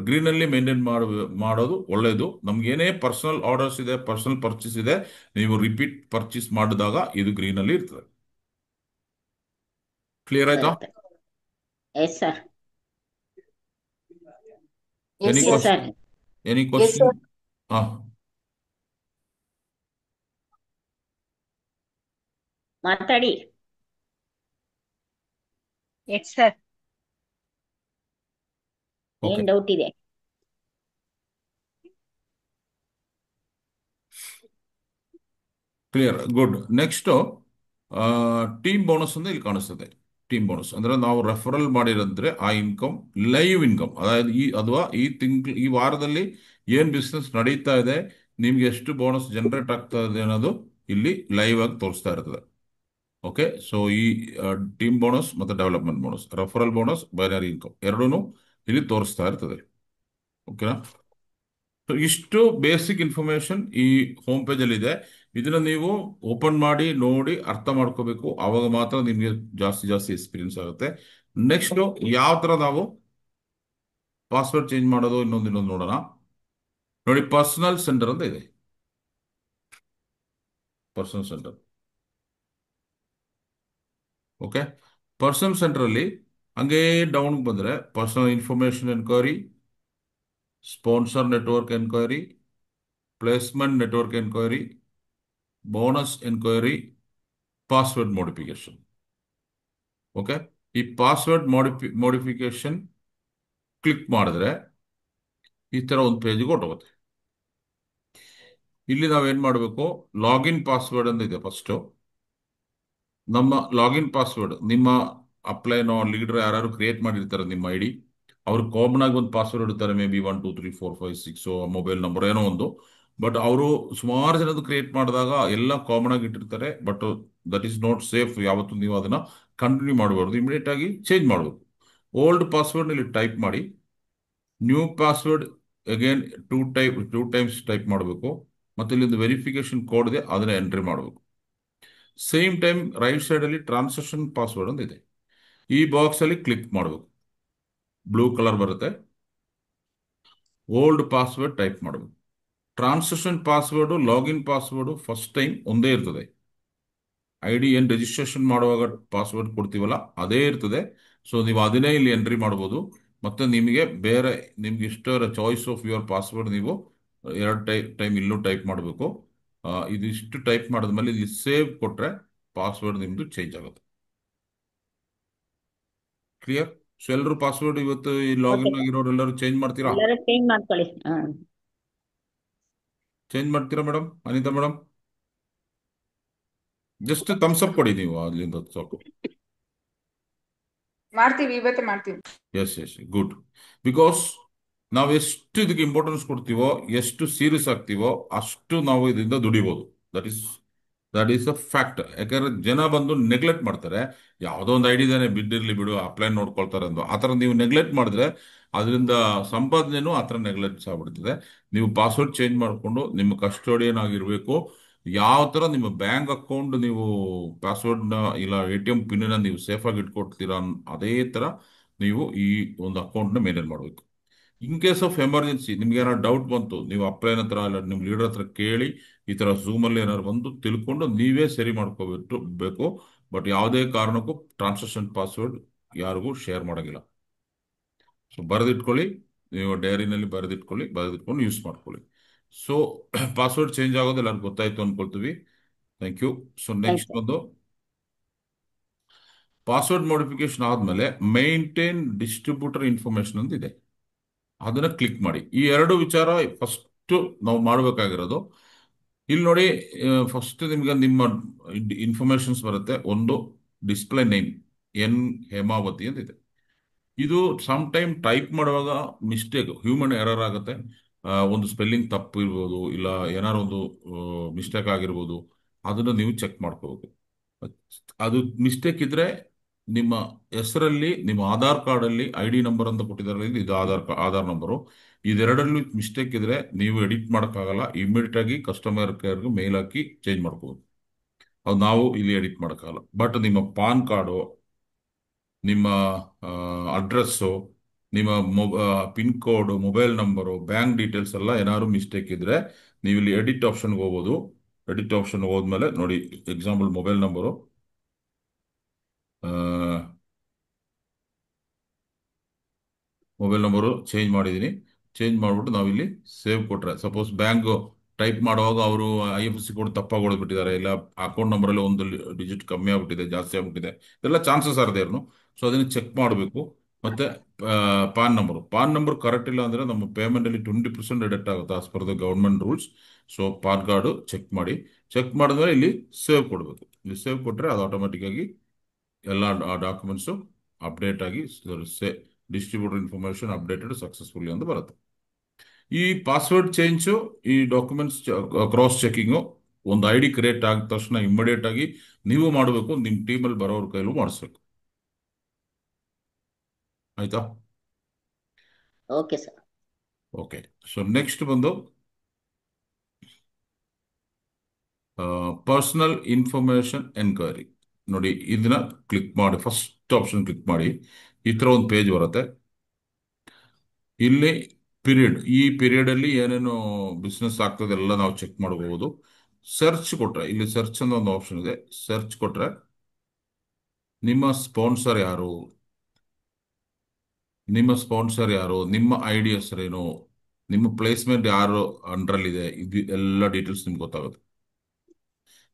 ಗ್ರೀನ್ ಅಲ್ಲಿ ಮೇಂಟೈನ್ ಮಾಡೋದು ಒಳ್ಳೇದು. ನಮ್ಗೆ ಏನೇ ಪರ್ಸನಲ್ ಆರ್ಡರ್ಸ್ ಇದೆ, ಪರ್ಸನಲ್ ಪರ್ಚೇಸ್ ಇದೆ, ನೀವು ರಿಪೀಟ್ ಪರ್ಚೇಸ್ ಮಾಡಿದಾಗ ಇದು ಗ್ರೀನ್ ಅಲ್ಲಿ ಇರ್ತದೆ. ಕ್ಲಿಯರ್ ಆಯ್ತಾ? ಬರುತ್ತೆ. Yes sir. Any yes yes sir. Sir. Question? Any yes question? Sir. ಹಾ, ಮಾತಾಡಿ. Yes sir. ಓಕೆ, ಏನ್ ಡೌಟ್ ಇದೆ? Clear, good. Next team bonus ಅಂತ ಇಲ್ಲಿ ಕಾಣಿಸ್ತದೆ. ಟೀಮ್ ಬೋನಸ್ ಅಂದ್ರೆ ನಾವು ರೆಫರಲ್ ಮಾಡಿರಂದ್ರೆ ಆ ಇನ್ಕಮ್ ಲೈವ್ ಇನ್ಕಮ್, ಅದಾയത് ಈ ವಾರದಲ್ಲಿ ಏನ್ ಬಿಸ್ನೆಸ್ ನಡೀತಾ ಇದೆ, ನಿಮ್ಗೆ ಎಷ್ಟು ಬೋನಸ್ ಜನರೇಟ್ ಆಗ್ತಾ ಇದೆ ಅನ್ನೋದು ಇಲ್ಲಿ ಲೈವ್ ಆಗಿ ತೋರಿಸ್ತಾ ಇರ್ತದೆ. ಓಕೆ, ಸೊ ಈ ಟೀಮ್ ಬೋನಸ್ ಮತ್ತೆ development bonus, referral bonus, binary income ಎರಡೂ ಇಲ್ಲಿ ತೋರಿಸ್ತಾ ಇರ್ತದೆ. ಓಕೆನಾ? ಸೊ ಇಷ್ಟು ಬೇಸಿಕ್ ಇನ್ಫಾರ್ಮೇಶನ್ ಈ ಹೋಮ್ ಪೇಜ್ ಅಲ್ಲಿ ಇದೆ. ಇದನ್ನ ನೀವು ಓಪನ್ ಮಾಡಿ ನೋಡಿ ಅರ್ಥ ಮಾಡ್ಕೋಬೇಕು, ಆವಾಗ ಮಾತ್ರ ನಿಮ್ಗೆ ಜಾಸ್ತಿ ಜಾಸ್ತಿ ಎಕ್ಸ್ಪೀರಿಯನ್ಸ್ ಆಗುತ್ತೆ. ನೆಕ್ಸ್ಟ್ ಯಾವ ತರ ನಾವು ಪಾಸ್ವರ್ಡ್ ಚೇಂಜ್ ಮಾಡೋದು ಇನ್ನೊಂದು ನೋಡೋಣ. ನೋಡಿ, ಪರ್ಸನಲ್ ಸೆಂಟರ್ ಅಂತ ಇದೆ. Personal centre, okay. Personal centre ಅಲ್ಲಿ ಹಂಗೆ ಡೌನ್ ಬಂದ್ರೆ personal information enquiry, sponsor network enquiry, placement network enquiry, bonus enquiry, password modification. Okay, ಈ ಪಾಸ್ವರ್ಡ್ ಮಾಡಿಫಿಕೇಶನ್ ಕ್ಲಿಕ್ ಮಾಡಿದ್ರೆ ಈ ತರ ಒಂದು ಪೇಜ್ಗೆ ಹೊರಟೋಗುತ್ತೆ. ಇಲ್ಲಿ ನಾವೇನ್ ಮಾಡಬೇಕು, ಲಾಗಿನ್ ಪಾಸ್ವರ್ಡ್ ಅಂತ ಇದೆ. ಫಸ್ಟ್ ನಮ್ಮ ಲಾಗಿನ್ ಪಾಸ್ವರ್ಡ್ ನಿಮ್ಮ ಅಪ್ಲೈನೋ ಲೀಡರ್ ಯಾರು ಕ್ರಿಯೇಟ್ ಮಾಡಿರ್ತಾರೆ ನಿಮ್ಮ ಐಡಿ, ಅವ್ರು ಕಾಮನ್ ಆಗಿ ಒಂದು ಪಾಸ್ವರ್ಡ್ ಇಡ್ತಾರೆ, ಮೇ ಬಿ 1 2 3 4 5 6 ಮೊಬೈಲ್ ನಂಬರ್ ಏನೋ ಒಂದು. ಬಟ್ ಅವರು ಸುಮಾರು ಜನದ್ದು ಕ್ರಿಯೇಟ್ ಮಾಡಿದಾಗ ಎಲ್ಲ ಕಾಮನ್ ಆಗಿ ಇಟ್ಟಿರ್ತಾರೆ. But that is not safe. ಯಾವತ್ತು ನೀವು ಅದನ್ನ ಕಂಟಿನ್ಯೂ ಮಾಡಬಾರ್ದು, ಇಮಿಡಿಯೇಟ್ ಆಗಿ ಚೇಂಜ್ ಮಾಡಬೇಕು. ಓಲ್ಡ್ ಪಾಸ್ವರ್ಡ್ ಇಲ್ಲಿ ಟೈಪ್ ಮಾಡಿ, new password again two times type ಮಾಡಬೇಕು. ಮತ್ತೆ ಇಲ್ಲಿಂದ ವೆರಿಫಿಕೇಶನ್ ಕೋಡ್ ಇದೆ, ಅದನ್ನ ಎಂಟ್ರಿ ಮಾಡಬೇಕು. ಸೇಮ್ ಟೈಮ್ ರೈಟ್ ಸೈಡ್ ಅಲ್ಲಿ ಟ್ರಾನ್ಸಾಕ್ಷನ್ ಪಾಸ್ವರ್ಡ್ ಅಂತ ಇದೆ, ಈ ಬಾಕ್ಸ್ ಅಲ್ಲಿ ಕ್ಲಿಕ್ ಮಾಡಬೇಕು. ಬ್ಲೂ ಕಲರ್ ಬರುತ್ತೆ, ಓಲ್ಡ್ ಪಾಸ್ವರ್ಡ್ ಟೈಪ್ ಮಾಡಬೇಕು. Transaction password, login password first time ಒಂದೇ ಇರ್ತದೆ. ಐಡಿ ಏನ್ ರಿಜಿಸ್ಟ್ರೇಷನ್ ಮಾಡುವಾಗ ಪಾಸ್ವರ್ಡ್ ಕೊಡ್ತೀವಲ್ಲ ಅದೇ ಇರ್ತದೆ. ಸೊ ನೀವು ಅದನ್ನೇ ಇಲ್ಲಿ ಎಂಟ್ರಿ ಮಾಡ್ಬೋದು. ಮತ್ತೆ ನಿಮಗೆ ಬೇರೆ ನಿಮ್ಗೆ ಇಷ್ಟ ಚಾಯ್ಸ್ ಆಫ್ ಯುವರ್ ಪಾಸ್ವರ್ಡ್ ನೀವು ಎರಡು ಟೈಮ್ ಇಲ್ಲೂ ಟೈಪ್ ಮಾಡಬೇಕು. ಇದಿಷ್ಟು ಟೈಪ್ ಮಾಡಿದ್ಮೇಲೆ ಇಲ್ಲಿ ಸೇವ್ ಕೊಟ್ರೆ ಪಾಸ್ವರ್ಡ್ ನಿಮ್ದು ಚೇಂಜ್ ಆಗುತ್ತೆ. ಕ್ಲಿಯರ್? ಸೊ ಎಲ್ಲರೂ ಪಾಸ್ವರ್ಡ್ ಇವತ್ತು ಈ ಓಕೆ ಲಾಗಿನ್ ಸರ್. ಆಗಿರೋರು ಎಲ್ಲರೂ ಚೇಂಜ್ ಮಾಡ್ತೀರಾ? ಎಲ್ಲರೂ ಚೇಂಜ್ ಮಾಡ್ಕೊಳ್ಳಿ. ಚೇಂಜ್ ಮಾಡ್ತೀರಾ madam? Anita madam, just thumbs up ಕೊಡಿ ನೀವು ಅಲ್ಲಿಂದ ಸಾಕು. ಮಾಡ್ತೀವಿ, ಇವತ್ತೇ ಮಾಡ್ತೀವಿ. S S, good. ಬಿಕಾಸ್ ನಾವು ಎಷ್ಟು ಇದಕ್ಕೆ ಇಂಪಾರ್ಟೆನ್ಸ್ ಕೊಡ್ತೀವೋ, ಎಷ್ಟು ಸೀರಿಯಸ್ ಆಗ್ತೀವೋ, ಅಷ್ಟು ನಾವು ಇದರಿಂದ ದುಡಿಬಹುದು. That is a fact. ಯಾಕಂದ್ರೆ ಜನ ಬಂದು ನೆಗ್ಲೆಕ್ಟ್ ಮಾಡ್ತಾರೆ. ಯಾವುದೋ ಒಂದು ಐಡಿ ಇದಾನೆ, ಬಿದ್ದಿರ್ಲಿ ಬಿಡು, ಅಪ್ಲೈ ನೋಡ್ಕೊಳ್ತಾರೆ ಅಂದು ಆ ಥರ ನೀವು ನೆಗ್ಲೆಕ್ಟ್ ಮಾಡಿದ್ರೆ ಅದರಿಂದ ಸಂಪಾದನೆನೂ ಆ ಥರ ನೆಗ್ಲೆಕ್ಟ್ಸ್ ಆಗ್ಬಿಡ್ತದೆ. ನೀವು ಪಾಸ್ವರ್ಡ್ ಚೇಂಜ್ ಮಾಡಿಕೊಂಡು ನಿಮ್ಮ ಕಸ್ಟೋಡಿಯನ್ ಆಗಿರಬೇಕು. ಯಾವ ಥರ ನಿಮ್ಮ ಬ್ಯಾಂಕ್ ಅಕೌಂಟ್ ನೀವು ಪಾಸ್ವರ್ಡ್ನ ಇಲ್ಲ ATM ಪಿನ್ನ ನೀವು ಸೇಫ್ ಆಗಿ ಇಟ್ಕೊಡ್ತೀರಾ, ಅದೇ ಥರ ನೀವು ಈ ಒಂದು ಅಕೌಂಟ್ನ ಮೇಂಟೈನ್ ಮಾಡಬೇಕು. ಇನ್ ಕೇಸ್ ಆಫ್ ಎಮರ್ಜೆನ್ಸಿ ನಿಮ್ಗೆ ಏನಾದ್ರು ಡೌಟ್ ಬಂತು, ನೀವು ಅಪ್ಲೈನ್ ಹತ್ರ ಇಲ್ಲ ನಿಮ್ಮ ಲೀಡರ್ ಹತ್ರ ಕೇಳಿ, ಈ ತರ ಝೂಮ್ ಅಲ್ಲಿ ಏನಾದ್ರು ಬಂದು ತಿಳ್ಕೊಂಡು ನೀವೇ ಸರಿ ಮಾಡ್ಕೋಬೇಕು ಬೇಕು. ಬಟ್ ಯಾವುದೇ ಕಾರಣಕ್ಕೂ ಟ್ರಾನ್ಸಾಕ್ಷನ್ ಪಾಸ್ವರ್ಡ್ ಯಾರಿಗೂ ಶೇರ್ ಮಾಡೋಂಗಿಲ್ಲ. ಸೊ ಬರೆದಿಟ್ಕೊಳ್ಳಿ, ನೀವು ಡೈರಿನಲ್ಲಿ ಬರೆದಿಟ್ಕೊಂಡು ಯೂಸ್ ಮಾಡ್ಕೊಳ್ಳಿ. ಸೊ ಪಾಸ್ವರ್ಡ್ ಚೇಂಜ್ ಆಗೋದು ಎಲ್ಲರಿಗೂ ಗೊತ್ತಾಯ್ತು ಅನ್ಕೊಳ್ತೀವಿ. Thank you. ಸೊ ನೆಕ್ಸ್ಟ್ ಒಂದು ಪಾಸ್ವರ್ಡ್ ಮಾಡಿಫಿಕೇಶನ್ ಆದ್ಮೇಲೆ ಮೈಂಟೈನ್ ಡಿಸ್ಟ್ರಿಬ್ಯೂಟರ್ ಇನ್ಫಾರ್ಮೇಶನ್ ಅಂತ ಇದೆ, ಅದನ್ನ ಕ್ಲಿಕ್ ಮಾಡಿ. ಈ ಎರಡು ವಿಚಾರ ಫಸ್ಟ್ ನಾವು ಮಾಡಬೇಕಾಗಿರೋದು. ಇಲ್ಲಿ ನೋಡಿ, ಫಸ್ಟ್ ನಿಮ್ಗೆ ನಿಮ್ಮ ಇನ್ಫಾರ್ಮೇಶನ್ಸ್ ಬರುತ್ತೆ. ಒಂದು ಡಿಸ್ಪ್ಲೇ ನೇಮ್ ಎನ್ ಹೇಮಾವತಿ ಅಂತ ಇದೆ. ಇದು ಸಮ್ ಟೈಮ್ ಟೈಪ್ ಮಾಡುವಾಗ ಮಿಸ್ಟೇಕ್, ಹ್ಯೂಮನ್ ಎರರ್ ಆಗುತ್ತೆ. ಒಂದು ಸ್ಪೆಲ್ಲಿಂಗ್ ತಪ್ಪು ಇರ್ಬೋದು, ಇಲ್ಲ ಏನಾರು ಒಂದು ಮಿಸ್ಟೇಕ್ ಆಗಿರ್ಬೋದು. ಅದನ್ನ ನೀವು ಚೆಕ್ ಮಾಡ್ಕೋಬೇಕು. ಅದು ಮಿಸ್ಟೇಕ್ ಇದ್ರೆ ನಿಮ್ಮ ಹೆಸರಲ್ಲಿ, ನಿಮ್ಮ ಆಧಾರ್ ಕಾರ್ಡ್ ಅಲ್ಲಿ ID ನಂಬರ್ ಅಂತ ಕೊಟ್ಟಿದ್ದಾರೆ, ಇದು ಆಧಾರ್ ನಂಬರು. ಇದೆರಡರಲ್ಲಿ ಮಿಸ್ಟೇಕ್ ಇದ್ರೆ ನೀವು ಎಡಿಟ್ ಮಾಡೋಕ್ಕಾಗಲ್ಲ. ಇಮಿಡಿಯೇಟ್ ಆಗಿ ಕಸ್ಟಮರ್ ಕೇರ್ಗೆ ಮೇಲ್ ಹಾಕಿ ಚೇಂಜ್ ಮಾಡ್ಕೋಬೋದು. ಅದು ನಾವು ಇಲ್ಲಿ ಎಡಿಟ್ ಮಾಡೋಕ್ಕಾಗಲ್ಲ. ಬಟ್ ನಿಮ್ಮ ಪಾನ್ ಕಾರ್ಡು, ನಿಮ್ಮ ಅಡ್ರೆಸ್ಸು, ನಿಮ್ಮ pin code, mobile number, bank details ಎಲ್ಲ ಏನಾದ್ರು ಮಿಸ್ಟೇಕ್ ಇದ್ರೆ ನೀವು ಇಲ್ಲಿ ಎಡಿಟ್ ಆಪ್ಷನ್ಗೆ ಹೋಗ್ಬೋದು. ಎಡಿಟ್ ಆಪ್ಷನ್ ಹೋದ್ಮೇಲೆ ನೋಡಿ, ಎಕ್ಸಾಂಪಲ್ ಮೊಬೈಲ್ ನಂಬರು, ಚೇಂಜ್ ಮಾಡಿದ್ದೀನಿ. ಚೇಂಜ್ ಮಾಡಿಬಿಟ್ಟು ನಾವಿಲ್ಲಿ ಸೇವ್ ಕೊಟ್ರೆ, ಸಪೋಸ್ ಬ್ಯಾಂಕ್ ಟೈಪ್ ಮಾಡುವಾಗ ಅವರು IFSC ಕೋಡ್ ತಪ್ಪಾಗಿ ಹೊಡೆದ್ಬಿಟ್ಟಿದ್ದಾರೆ, ಇಲ್ಲ ಅಕೌಂಟ್ ನಂಬರಲ್ಲಿ ಒಂದು ಡಿಜಿಟ್ ಕಮ್ಮಿ ಆಗ್ಬಿಟ್ಟಿದೆ, ಜಾಸ್ತಿ ಆಗ್ಬಿಟ್ಟಿದೆ, ಇದೆಲ್ಲ ಚಾನ್ಸಸ್ ಇರ್ನು. ಸೊ ಅದನ್ನು ಚೆಕ್ ಮಾಡಬೇಕು. ಮತ್ತೆ ಪಾನ್ ನಂಬರ್ ಕರೆಕ್ಟ್ ಇಲ್ಲ ಅಂದ್ರೆ ನಮ್ಮ ಪೇಮೆಂಟ್ ಅಲ್ಲಿ 20% ಡಿಡಕ್ಟ್ ಆಗುತ್ತೆ as per the government rules. So PAN card check ಮಾಡಿ. ಚೆಕ್ ಮಾಡಿದ್ಮೇಲೆ ಇಲ್ಲಿ ಸೇವ್ ಕೊಡಬೇಕು. ಇಲ್ಲಿ ಸೇವ್ ಕೊಟ್ರೆ ಅದು ಆಟೋಮೆಟಿಕ್ ಆಗಿ ಎಲ್ಲ ಡಾಕ್ಯುಮೆಂಟ್ಸು ಅಪ್ಡೇಟ್ ಆಗಿ ಡಿಸ್ಟ್ರಿಬ್ಯೂಟರ್ ಇನ್ಫಾರ್ಮೇಶನ್ ಅಪ್ಡೇಟೆಡ್ ಸಕ್ಸಸ್ಫುಲಿ ಅಂತ ಬರುತ್ತೆ. ಈ ಪಾಸ್ವರ್ಡ್ ಚೇಂಜು, ಈ ಡಾಕ್ಯುಮೆಂಟ್ಸ್ ಕ್ರಾಸ್ ಚೆಕಿಂಗು, ಒಂದು ID ಕ್ರಿಯೇಟ್ ಆಗಿದ ತಕ್ಷಣ ಇಮಿಡಿಯೇಟ್ ಆಗಿ ನೀವು ಮಾಡಬೇಕು, ನಿಮ್ಮ ಟೀಮಲ್ಲಿ ಬರೋರ ಕೈಲೂ ಮಾಡಿಸ್ಬೇಕು. ಆಯ್ತಾ? Okay sir. Okay. So next ಬಂದು ಪರ್ಸನಲ್ ಇನ್ಫಾರ್ಮೇಶನ್ ಎನ್ಕ್ವೈರಿ. ನೋಡಿ, ಇದನ್ನ ಕ್ಲಿಕ್ ಮಾಡಿ, ಫಸ್ಟ್ ಆಪ್ಷನ್ ಕ್ಲಿಕ್ ಮಾಡಿ. ಈ ಥರ ಒಂದು ಪೇಜ್ ಬರುತ್ತೆ. ಇಲ್ಲಿ ಈ ಪೀರಿಯಡ್ ಅಲ್ಲಿ ಏನೇನು ಬಿಸ್ನೆಸ್ ಆಗ್ತದೆ ಎಲ್ಲ ನಾವು ಚೆಕ್ ಮಾಡಬಹುದು. ಸರ್ಚ್ ಕೊಟ್ರೆ, ಇಲ್ಲಿ ಸರ್ಚ್ ಅನ್ನೋ ಒಂದು ಆಪ್ಷನ್ ಇದೆ. ಸರ್ಚ್ ಕೊಟ್ರೆ ನಿಮ್ಮ ಸ್ಪಾನ್ಸರ್ ಯಾರು, ನಿಮ್ಮ ID ಹೆಸರೇನು, ನಿಮ್ಮ ಪ್ಲೇಸ್ಮೆಂಟ್ ಯಾರು ಅಂಡ್ರಲ್ಲಿದೆ, ಇದು ಎಲ್ಲ ಡೀಟೇಲ್ಸ್ ನಿಮ್ಗೆ ಗೊತ್ತಾಗುತ್ತೆ.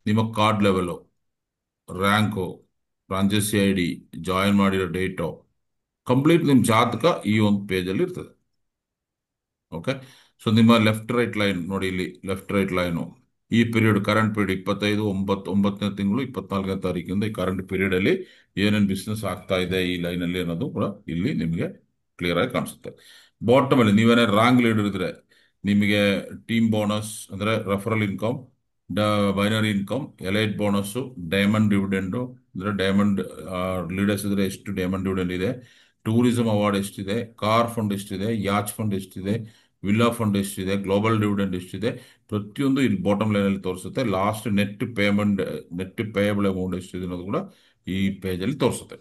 ನಿಮ್ಮ card level, rank, franchise ID, join ಮಾಡಿರೋ ಡೇಟು, ಕಂಪ್ಲೀಟ್ ನಿಮ್ಮ ಜಾತಕ ಈ ಒಂದು ಪೇಜಲ್ಲಿ ಇರ್ತದೆ. ಓಕೆ. ಸೊ ನಿಮ್ಮ ಲೆಫ್ಟ್ ರೈಟ್ ಲೈನ್ ನೋಡಿ, ಇಲ್ಲಿ ಲೆಫ್ಟ್ ರೈಟ್ ಲೈನು ಈ ಪೀರಿಯಡ್, ಕರೆಂಟ್ ಪೀರಿಯಡ್ 25/9 ತಿಂಗಳು 24ನೇ ತಾರೀಕಿಂದ ಈ ಕರೆಂಟ್ ಪೀರಿಯಡ್ ಅಲ್ಲಿ ಏನೇನು ಬಿಸ್ನೆಸ್ ಆಗ್ತಾ ಇದೆ ಈ ಲೈನ್ ಅಲ್ಲಿ ಅನ್ನೋದು ಕೂಡ ಇಲ್ಲಿ ನಿಮಗೆ ಕ್ಲಿಯರ್ ಆಗಿ ಕಾಣಿಸುತ್ತೆ. ಬಾಟಮ್ ಅಲ್ಲಿ ನೀವೇನೇ ರಾಂಗ್ ಲೀಡರ್ ಇದ್ರೆ ನಿಮಗೆ ಟೀಮ್ ಬೋನಸ್ ಅಂದ್ರೆ referral income, binary income, elite bonus, diamond dividend ಅಂದ್ರೆ ಡೈಮಂಡ್ ಲೀಡರ್ಸ್ ಇದ್ರೆ ಎಷ್ಟು ಡೈಮಂಡ್ ಡಿವಿಡೆಂಡ್ ಇದೆ, ಟೂರಿಸಂ ಅವಾರ್ಡ್ ಎಷ್ಟಿದೆ, ಕಾರ್ ಫಂಡ್ ಎಷ್ಟಿದೆ, ಯಾಚ್ ಫಂಡ್ ಎಷ್ಟಿದೆ, ವಿಲ್ಲಾ ಫಂಡ್ ಎಷ್ಟಿದೆ, ಗ್ಲೋಬಲ್ ಡಿವಿಡೆಂಡ್ ಎಷ್ಟಿದೆ, ಪ್ರತಿಯೊಂದು ಇಲ್ಲಿ ಬಾಟಮ್ ಲೈನ್ ಅಲ್ಲಿ ತೋರಿಸುತ್ತೆ. ಲಾಸ್ಟ್ ನೆಟ್ ಪೇಯಬಲ್ ಅಮೌಂಟ್ ಎಷ್ಟಿದೆ ಅನ್ನೋದು ಕೂಡ ಈ ಪೇಜ್ ಅಲ್ಲಿ ತೋರಿಸುತ್ತೆ.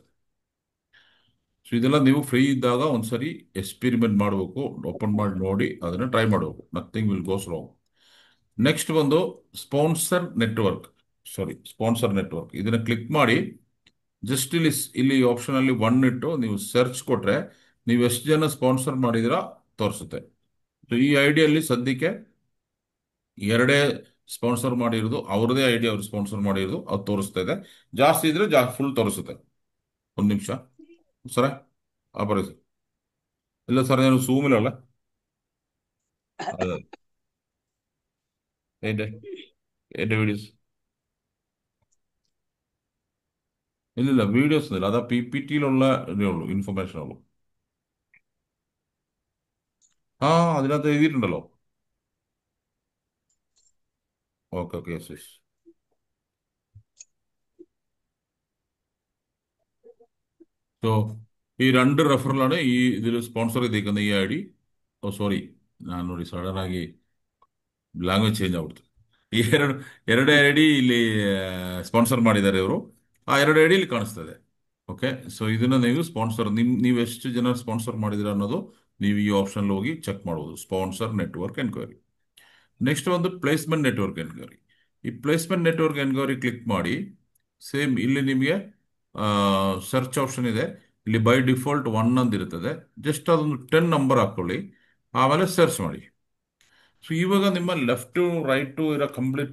ಸೊ ಇದೆಲ್ಲ ನೀವು ಫ್ರೀ ಇದ್ದಾಗ ಒಂದ್ಸರಿ ಎಕ್ಸ್ಪೆರಿಮೆಂಟ್ ಮಾಡಬೇಕು, ಓಪನ್ ಮಾಡಿ ನೋಡಿ, ಅದನ್ನ ಟ್ರೈ ಮಾಡಬೇಕು. Nothing will goes wrong. Next ಬಂದು ಸ್ಪಾನ್ಸರ್ ನೆಟ್ವರ್ಕ್. ಇದನ್ನ ಕ್ಲಿಕ್ ಮಾಡಿ ಜಸ್ಟ್ ಇಲ್ಲಿ ಆಪ್ಷನ್ ಅಲ್ಲಿ 1 ಇಟ್ಟು ನೀವು ಸರ್ಚ್ ಕೊಟ್ರೆ ನೀವು ಎಷ್ಟು ಜನ ಸ್ಪಾನ್ಸರ್ ಮಾಡಿದಿರಾ ತೋರಿಸುತ್ತೆ. ಸೊ ಈ ID ಸದ್ಯಕ್ಕೆ ಎರಡೇ ಸ್ಪಾನ್ಸರ್ ಮಾಡಿರೋದು, ಅವ್ರದೇ ID ಅವ್ರು ಸ್ಪಾನ್ಸರ್ ಮಾಡಿರೋದು ಅದು ತೋರಿಸ್ತಾ ಇದೆ. ಜಾಸ್ತಿ ಇದ್ರೆ ಫುಲ್ ತೋರಿಸುತ್ತೆ. ಒಂದು ನಿಮಿಷ ಸರ, ಬರೀ ಸರ್. ಇಲ್ಲ ಸರ್, ಏನು ಸೂಮ್ ಇಲ್ಲಲ್ಲ. ఏంటి ఏంటి వీడియోస్ ഇല്ലില്ല വീഡിയോസ് ഒന്നുമില്ല. അതാ PPTയിലുള്ള ഇതേ ഉള്ളൂ, ഇൻഫർമേഷൻ ഉള്ളൂ. ആ, അതിനകത്ത് എഴുതിയിട്ടുണ്ടല്ലോ. Okay okay, yes yes. So ഈ 2 റെഫറലാണ് ഈ ഇതിൽ സ്പോൺസർ ചെയ്തേക്കുന്ന ഈ ID. ഓ സോറി, ನಾನು ನೋಡಿ ಸಡನ್ ಆಗಿ ಲ್ಯಾಂಗ್ವೇಜ್ ಚೇಂಜ್ ಆಗ್ಬಿಡ್ತು. ಈ ಎರಡು ID ಇಲ್ಲಿ ಸ್ಪಾನ್ಸರ್ ಮಾಡಿದ್ದಾರೆ ಇವರು. ಆ 2 ID ಇಲ್ಲಿ ಕಾಣಿಸ್ತದೆ. ಓಕೆ. ಸೊ ಇದನ್ನ ನೀವು ಸ್ಪಾನ್ಸರ್, ನೀವು ಎಷ್ಟು ಜನ ಸ್ಪಾನ್ಸರ್ ಮಾಡಿದಿರ ಅನ್ನೋದು ನೀವು ಈ ಆಪ್ಷನ್ ಹೋಗಿ ಚೆಕ್ ಮಾಡಬಹುದು. Sponsor network enquiry. ನೆಕ್ಸ್ಟ್ ಒಂದು ಪ್ಲೇಸ್ಮೆಂಟ್ ನೆಟ್ವರ್ಕ್ ಎನ್ಕ್ವೈರಿ. ಈ ಪ್ಲೇಸ್ಮೆಂಟ್ ನೆಟ್ವರ್ಕ್ ಎನ್ಕ್ವೈರಿ ಕ್ಲಿಕ್ ಮಾಡಿ. ಸೇಮ್ ಇಲ್ಲಿ ನಿಮಗೆ ಸರ್ಚ್ ಆಪ್ಷನ್ ಇದೆ. ಇಲ್ಲಿ ಬೈ ಡಿಫಾಲ್ಟ್ 1 ಅಂತ ಇರ್ತದೆ. ಜಸ್ಟ್ ಅದೊಂದು 10 ನಂಬರ್ ಹಾಕೊಳ್ಳಿ, ಆಮೇಲೆ ಸರ್ಚ್ ಮಾಡಿ. ಸೊ ಇವಾಗ ನಿಮ್ಮ ಲೆಫ್ಟ್ ರೈಟ್ ಇರೋ ಕಂಪ್ಲೀಟ್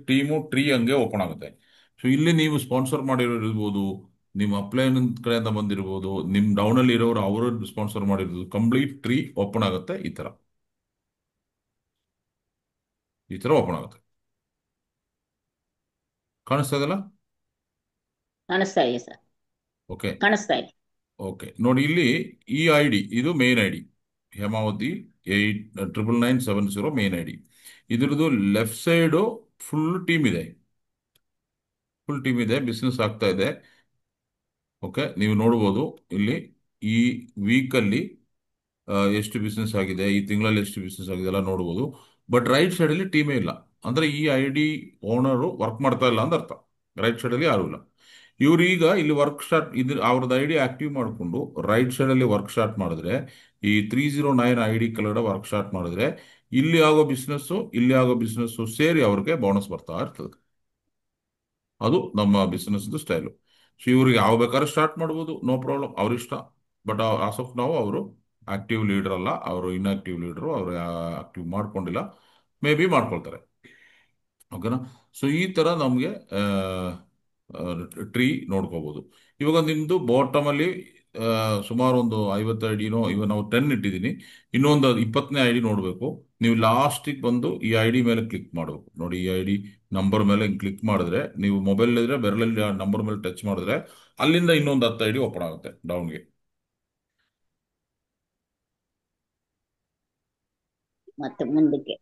ಟ್ರೀ ಹಂಗೆ ಓಪನ್ ಆಗುತ್ತೆ. ಸೊ ಇಲ್ಲಿ ನೀವು ಸ್ಪಾನ್ಸರ್ ಮಾಡಿರೋದಿರ್ಬೋದು, ನಿಮ್ಮ ಅಪ್ಲೈನ್ ಕಡೆಯಿಂದ ಬಂದಿರ್ಬೋದು, ನಿಮ್ ಡೌನ್ ಅಲ್ಲಿ ಇರೋರು ಅವರು ಸ್ಪಾನ್ಸರ್ ಮಾಡಿರೋದು, ಕಂಪ್ಲೀಟ್ ಟ್ರೀ ಓಪನ್ ಆಗುತ್ತೆ. ಈ ತರ ಓಪನ್ ಆಗುತ್ತೆ. ಕಾಣಿಸ್ತಾ ಇದೆಲ್ಲ? ಕಾಣಿಸ್ತಾ ಇದೆ ಸರ್, ಓಕೆ. ಕಾಣಿಸ್ತಾ ಇದೆ. ಓಕೆ, ನೋಡಿ ಇಲ್ಲಿ ಈ ಐ ಡಿ ಇದು main I D, Hemavathi 899770 main I D. ಇದ್ರದ್ದು ಲೆಫ್ಟ್ ಸೈಡು ಫುಲ್ ಟೀಮ್ ಇದೆ, ಬಿಸ್ನೆಸ್ ಆಗ್ತಾ ಇದೆ. ಓಕೆ, ನೀವು ನೋಡ್ಬೋದು ಇಲ್ಲಿ ಈ ವೀಕಲ್ಲಿ ಎಷ್ಟು ಬಿಸ್ನೆಸ್ ಆಗಿದೆ, ಈ ತಿಂಗಳಲ್ಲಿ ಎಷ್ಟು ಬಿಸ್ನೆಸ್ ಆಗಿದೆ ಎಲ್ಲ ನೋಡ್ಬೋದು. ಬಟ್ ರೈಟ್ ಸೈಡಲ್ಲಿ ಟೀಮೇ ಇಲ್ಲ, ಅಂದ್ರೆ ಈ ಐ ಡಿ ಓನರು ವರ್ಕ್ ಮಾಡ್ತಾ ಇಲ್ಲ ಅಂತ ಅರ್ಥ. ರೈಟ್ ಸೈಡಲ್ಲಿ ಯಾರೂ ಇಲ್ಲ. ಇವ್ರು ಈಗ ಇಲ್ಲಿ ವರ್ಕ್ ಸ್ಟಾರ್ಟ್, ಇದ್ರ ಅವ್ರದ್ದು ಐ ಡಿ ಆಕ್ಟಿವ್ ಮಾಡಿಕೊಂಡು ರೈಟ್ ಸೈಡಲ್ಲಿ ವರ್ಕ್ ಸ್ಟಾರ್ಟ್ ಮಾಡಿದ್ರೆ, ಈ 309 ಐ ಡಿ ಕೆಳಗಡೆ ವರ್ಕ್ ಸ್ಟಾರ್ಟ್ ಮಾಡಿದ್ರೆ ಇಲ್ಲಿ ಆಗೋ ಬಿಸ್ನೆಸ್ಸು ಇಲ್ಲಿ ಆಗೋ ಬಿಸ್ನೆಸ್ಸು ಸೇರಿ ಅವ್ರಿಗೆ ಬೋನಸ್ ಬರ್ತಾ ಇರ್ತದೆ. ಅದು ನಮ್ಮ ಬಿಸ್ನೆಸ್ ಸ್ಟೈಲು. ಸೊ ಇವ್ರಿಗೆ ಯಾವ ಬೇಕಾದ್ರೂ ಸ್ಟಾರ್ಟ್ ಮಾಡ್ಬೋದು, ನೋ ಪ್ರಾಬ್ಲಮ್, ಅವ್ರ ಇಷ್ಟ. ಬಟ್ ಆಸ್ ಆಫ್ ನಾವು ಅವರು ಆಕ್ಟಿವ್ ಲೀಡರ್ ಅಲ್ಲ, ಅವರು ಇನ್ಆಕ್ಟಿವ್ ಲೀಡರು, ಅವರು ಆಕ್ಟಿವ್ ಮಾಡ್ಕೊಂಡಿಲ್ಲ, ಮೇ ಬಿ ಮಾಡ್ಕೊಳ್ತಾರೆ. ಓಕೆನಾ? ಸೊ ಈ ತರ ನಮಗೆ ಟ್ರೀ ನೋಡ್ಕೋಬಹುದು. ಇವಾಗ ನಿಮ್ದು ಬಾಟಮ್ ಅಲ್ಲಿ ಸುಮಾರು ಒಂದು 50 ಐಡಿನೋ, ಇವಾಗ ನಾವು 10 ಇಟ್ಟಿದ್ದೀನಿ, ಇನ್ನೊಂದು 20ನೇ ಐಡಿ ನೋಡಬೇಕು. ನೀವು ಲಾಸ್ಟಿಗೆ ಬಂದು ಈ ಐಡಿ ಮೇಲೆ ಕ್ಲಿಕ್ ಮಾಡಬೇಕು. ನೋಡಿ, ಈ ಐಡಿ ನಂಬರ್ ಮೇಲೆ ಕ್ಲಿಕ್ ಮಾಡಿದ್ರೆ, ನೀವು ಮೊಬೈಲ್ ಇದ್ರೆ ಬೆರಳಲ್ಲಿ ನಂಬರ್ ಮೇಲೆ ಟಚ್ ಮಾಡಿದ್ರೆ ಅಲ್ಲಿಂದ ಇನ್ನೊಂದು 10 ಐಡಿ ಓಪನ್ ಆಗುತ್ತೆ ಡೌನ್ಗೆ. ಮತ್ತೆ ಮುಂದಕ್ಕೆ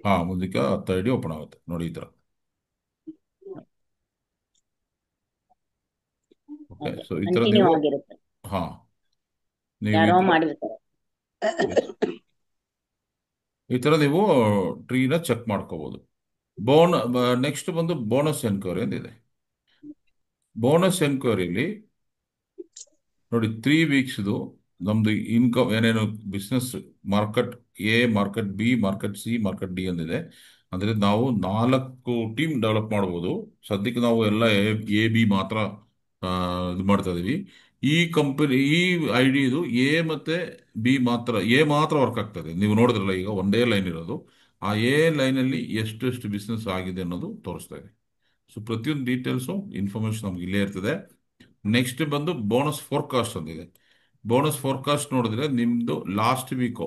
ಹಾ, ಮುಂದಕ್ಕೆ 10 ಐಡಿ ಓಪನ್ ಆಗುತ್ತೆ ನೋಡಿ, ಈ ತರ. ಓಕೆ, ಓಕೆ, ಸೊ ಈ ತರ ಕಂಟಿನ್ಯೂ ನೀವು, ಆಗಿರುತ್ತೆ. ಹಾ, ನೀವು ಯಾರೋ ಮಾಡಿರ್ತಾರೆ. ಈ ತರ ನೀವು ಟ್ರೀನ ಚೆಕ್ ಮಾಡ್ಕೋಬಹುದು. ನೆಕ್ಸ್ಟ್ ಬಂದು ಬೋನಸ್ ಎನ್ಕ್ವೈರಿ ಅಂತಿದೆ. ಬೋನಸ್ ಎನ್ಕ್ವೈರಿಲಿ ನೋಡಿ, 3 ವೀಕ್ಸ್ದು ನಮ್ದು ಇನ್ಕಮ್ ಏನೇನು business, market A, market B, market C, market D ಅಂದಿದೆ. ಅಂದ್ರೆ ನಾವು 4 ಟೀಮ್ ಡೆವಲಪ್ ಮಾಡ್ಬೋದು. ಸದ್ಯಕ್ಕೆ ನಾವು ಎಲ್ಲ ಎ ಬಿ ಮಾತ್ರ ಇದು ಮಾಡ್ತಾ ಇದೀವಿ. ಈ ಕಂಪನಿ, ಈ ಐ ಡಿ ಇದು ಎ ಮತ್ತೆ ಬಿ ಮಾತ್ರ, ಎ ಮಾತ್ರ ವರ್ಕ್ ಆಗ್ತದೆ. ನೀವು ನೋಡಿದ್ರಲ್ಲ, ಈಗ ಒಂದೇ ಲೈನ್ ಇರೋದು, ಆ ಎ ಲೈನಲ್ಲಿ ಎಷ್ಟು ಬಿಸ್ನೆಸ್ ಆಗಿದೆ ಅನ್ನೋದು ತೋರಿಸ್ತಾ ಇದೆ. ಸೊ ಪ್ರತಿಯೊಂದು ಡೀಟೇಲ್ಸು ಇನ್ಫಾರ್ಮೇಶನ್ ನಮ್ಗೆ ಇಲ್ಲೇ ಇರ್ತದೆ. ನೆಕ್ಸ್ಟ್ ಬಂದು ಬೋನಸ್ ಫೋರ್ಕಾಸ್ಟ್ ಅಂತಿದೆ. ಬೋನಸ್ ಫೋರ್ಕಾಸ್ಟ್ ನೋಡಿದ್ರೆ ನಿಮ್ದು ಲಾಸ್ಟ್ ವೀಕು,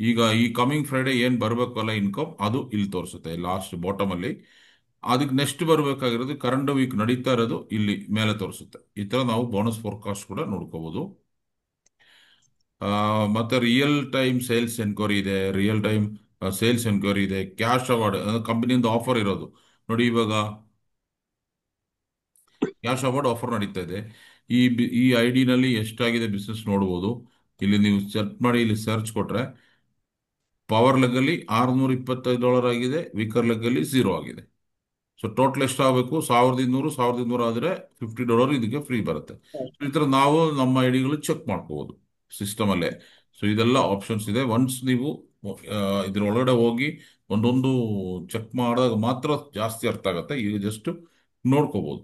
ಈಗ ಈ ಕಮಿಂಗ್ ಫ್ರೈಡೆ ಏನ್ ಬರಬೇಕಲ್ಲ ಇನ್ಕಮ್, ಅದು ಇಲ್ಲಿ ತೋರಿಸುತ್ತೆ ಲಾಸ್ಟ್ ಬಾಟಮ್ ಅಲ್ಲಿ. ಅದಕ್ಕೆ ನೆಕ್ಸ್ಟ್ ಬರಬೇಕಾಗಿರೋದು ಕರೆಂಟ್ ವೀಕ್ ನಡೀತಾ ಇರೋದು ಇಲ್ಲಿ ಮೇಲೆ ತೋರಿಸುತ್ತೆ. ಈ ತರ ನಾವು ಬೋನಸ್ ಫೋರ್ಕಾಸ್ಟ್ ಕೂಡ ನೋಡ್ಕೋಬಹುದು. ಮತ್ತೆ ರಿಯಲ್ ಟೈಮ್ ಸೇಲ್ಸ್ ಎನ್ಕ್ವೈರಿ ಇದೆ, ರಿಯಲ್ ಟೈಮ್ ಸೇಲ್ಸ್ ಎನ್ಕ್ವೈರಿ ಇದೆ, ಕ್ಯಾಶ್ ಅವಾರ್ಡ್ ಕಂಪನಿಯಿಂದ ಆಫರ್ ಇರೋದು. ನೋಡಿ, ಇವಾಗ ಕ್ಯಾಶ್ ಅವಾರ್ಡ್ ಆಫರ್ ನಡೀತಾ ಇದೆ. ಈ ಐ ಡಿನಲ್ಲಿ ಎಷ್ಟಾಗಿದೆ ಬಿಸ್ನೆಸ್ ನೋಡ್ಬೋದು. ಇಲ್ಲಿ ನೀವು ಸೆಟ್ ಮಾಡಿ ಇಲ್ಲಿ ಸರ್ಚ್ ಕೊಟ್ರೆ ಪವರ್ ಲೆಗ್ ಅಲ್ಲಿ $625 ಆಗಿದೆ, ವೀಕರ್ ಲೆಗ್ ಅಲ್ಲಿ 0 ಆಗಿದೆ. ಸೊ ಟೋಟಲ್ ಎಷ್ಟು ಆಗಬೇಕು? 1200 ಆದ್ರೆ $50 ಇದಕ್ಕೆ ಫ್ರೀ ಬರುತ್ತೆ. ಸೊ ಈ ತರ ನಾವು ನಮ್ಮ ಐಡಿಗಳು ಚೆಕ್ ಮಾಡ್ಕೋಬಹುದು ಸಿಸ್ಟಮ್ ಅಲ್ಲೇ. ಸೊ ಇದೆಲ್ಲ ಆಪ್ಷನ್ಸ್ ಇದೆ. ಒನ್ಸ್ ನೀವು ಇದ್ರ ಒಳಗಡೆ ಹೋಗಿ ಒಂದೊಂದು ಚೆಕ್ ಮಾಡಿದಾಗ ಮಾತ್ರ ಜಾಸ್ತಿ ಅರ್ಥ ಆಗತ್ತೆ. ಈಗ ಜಸ್ಟ್ ನೋಡ್ಕೋಬಹುದು.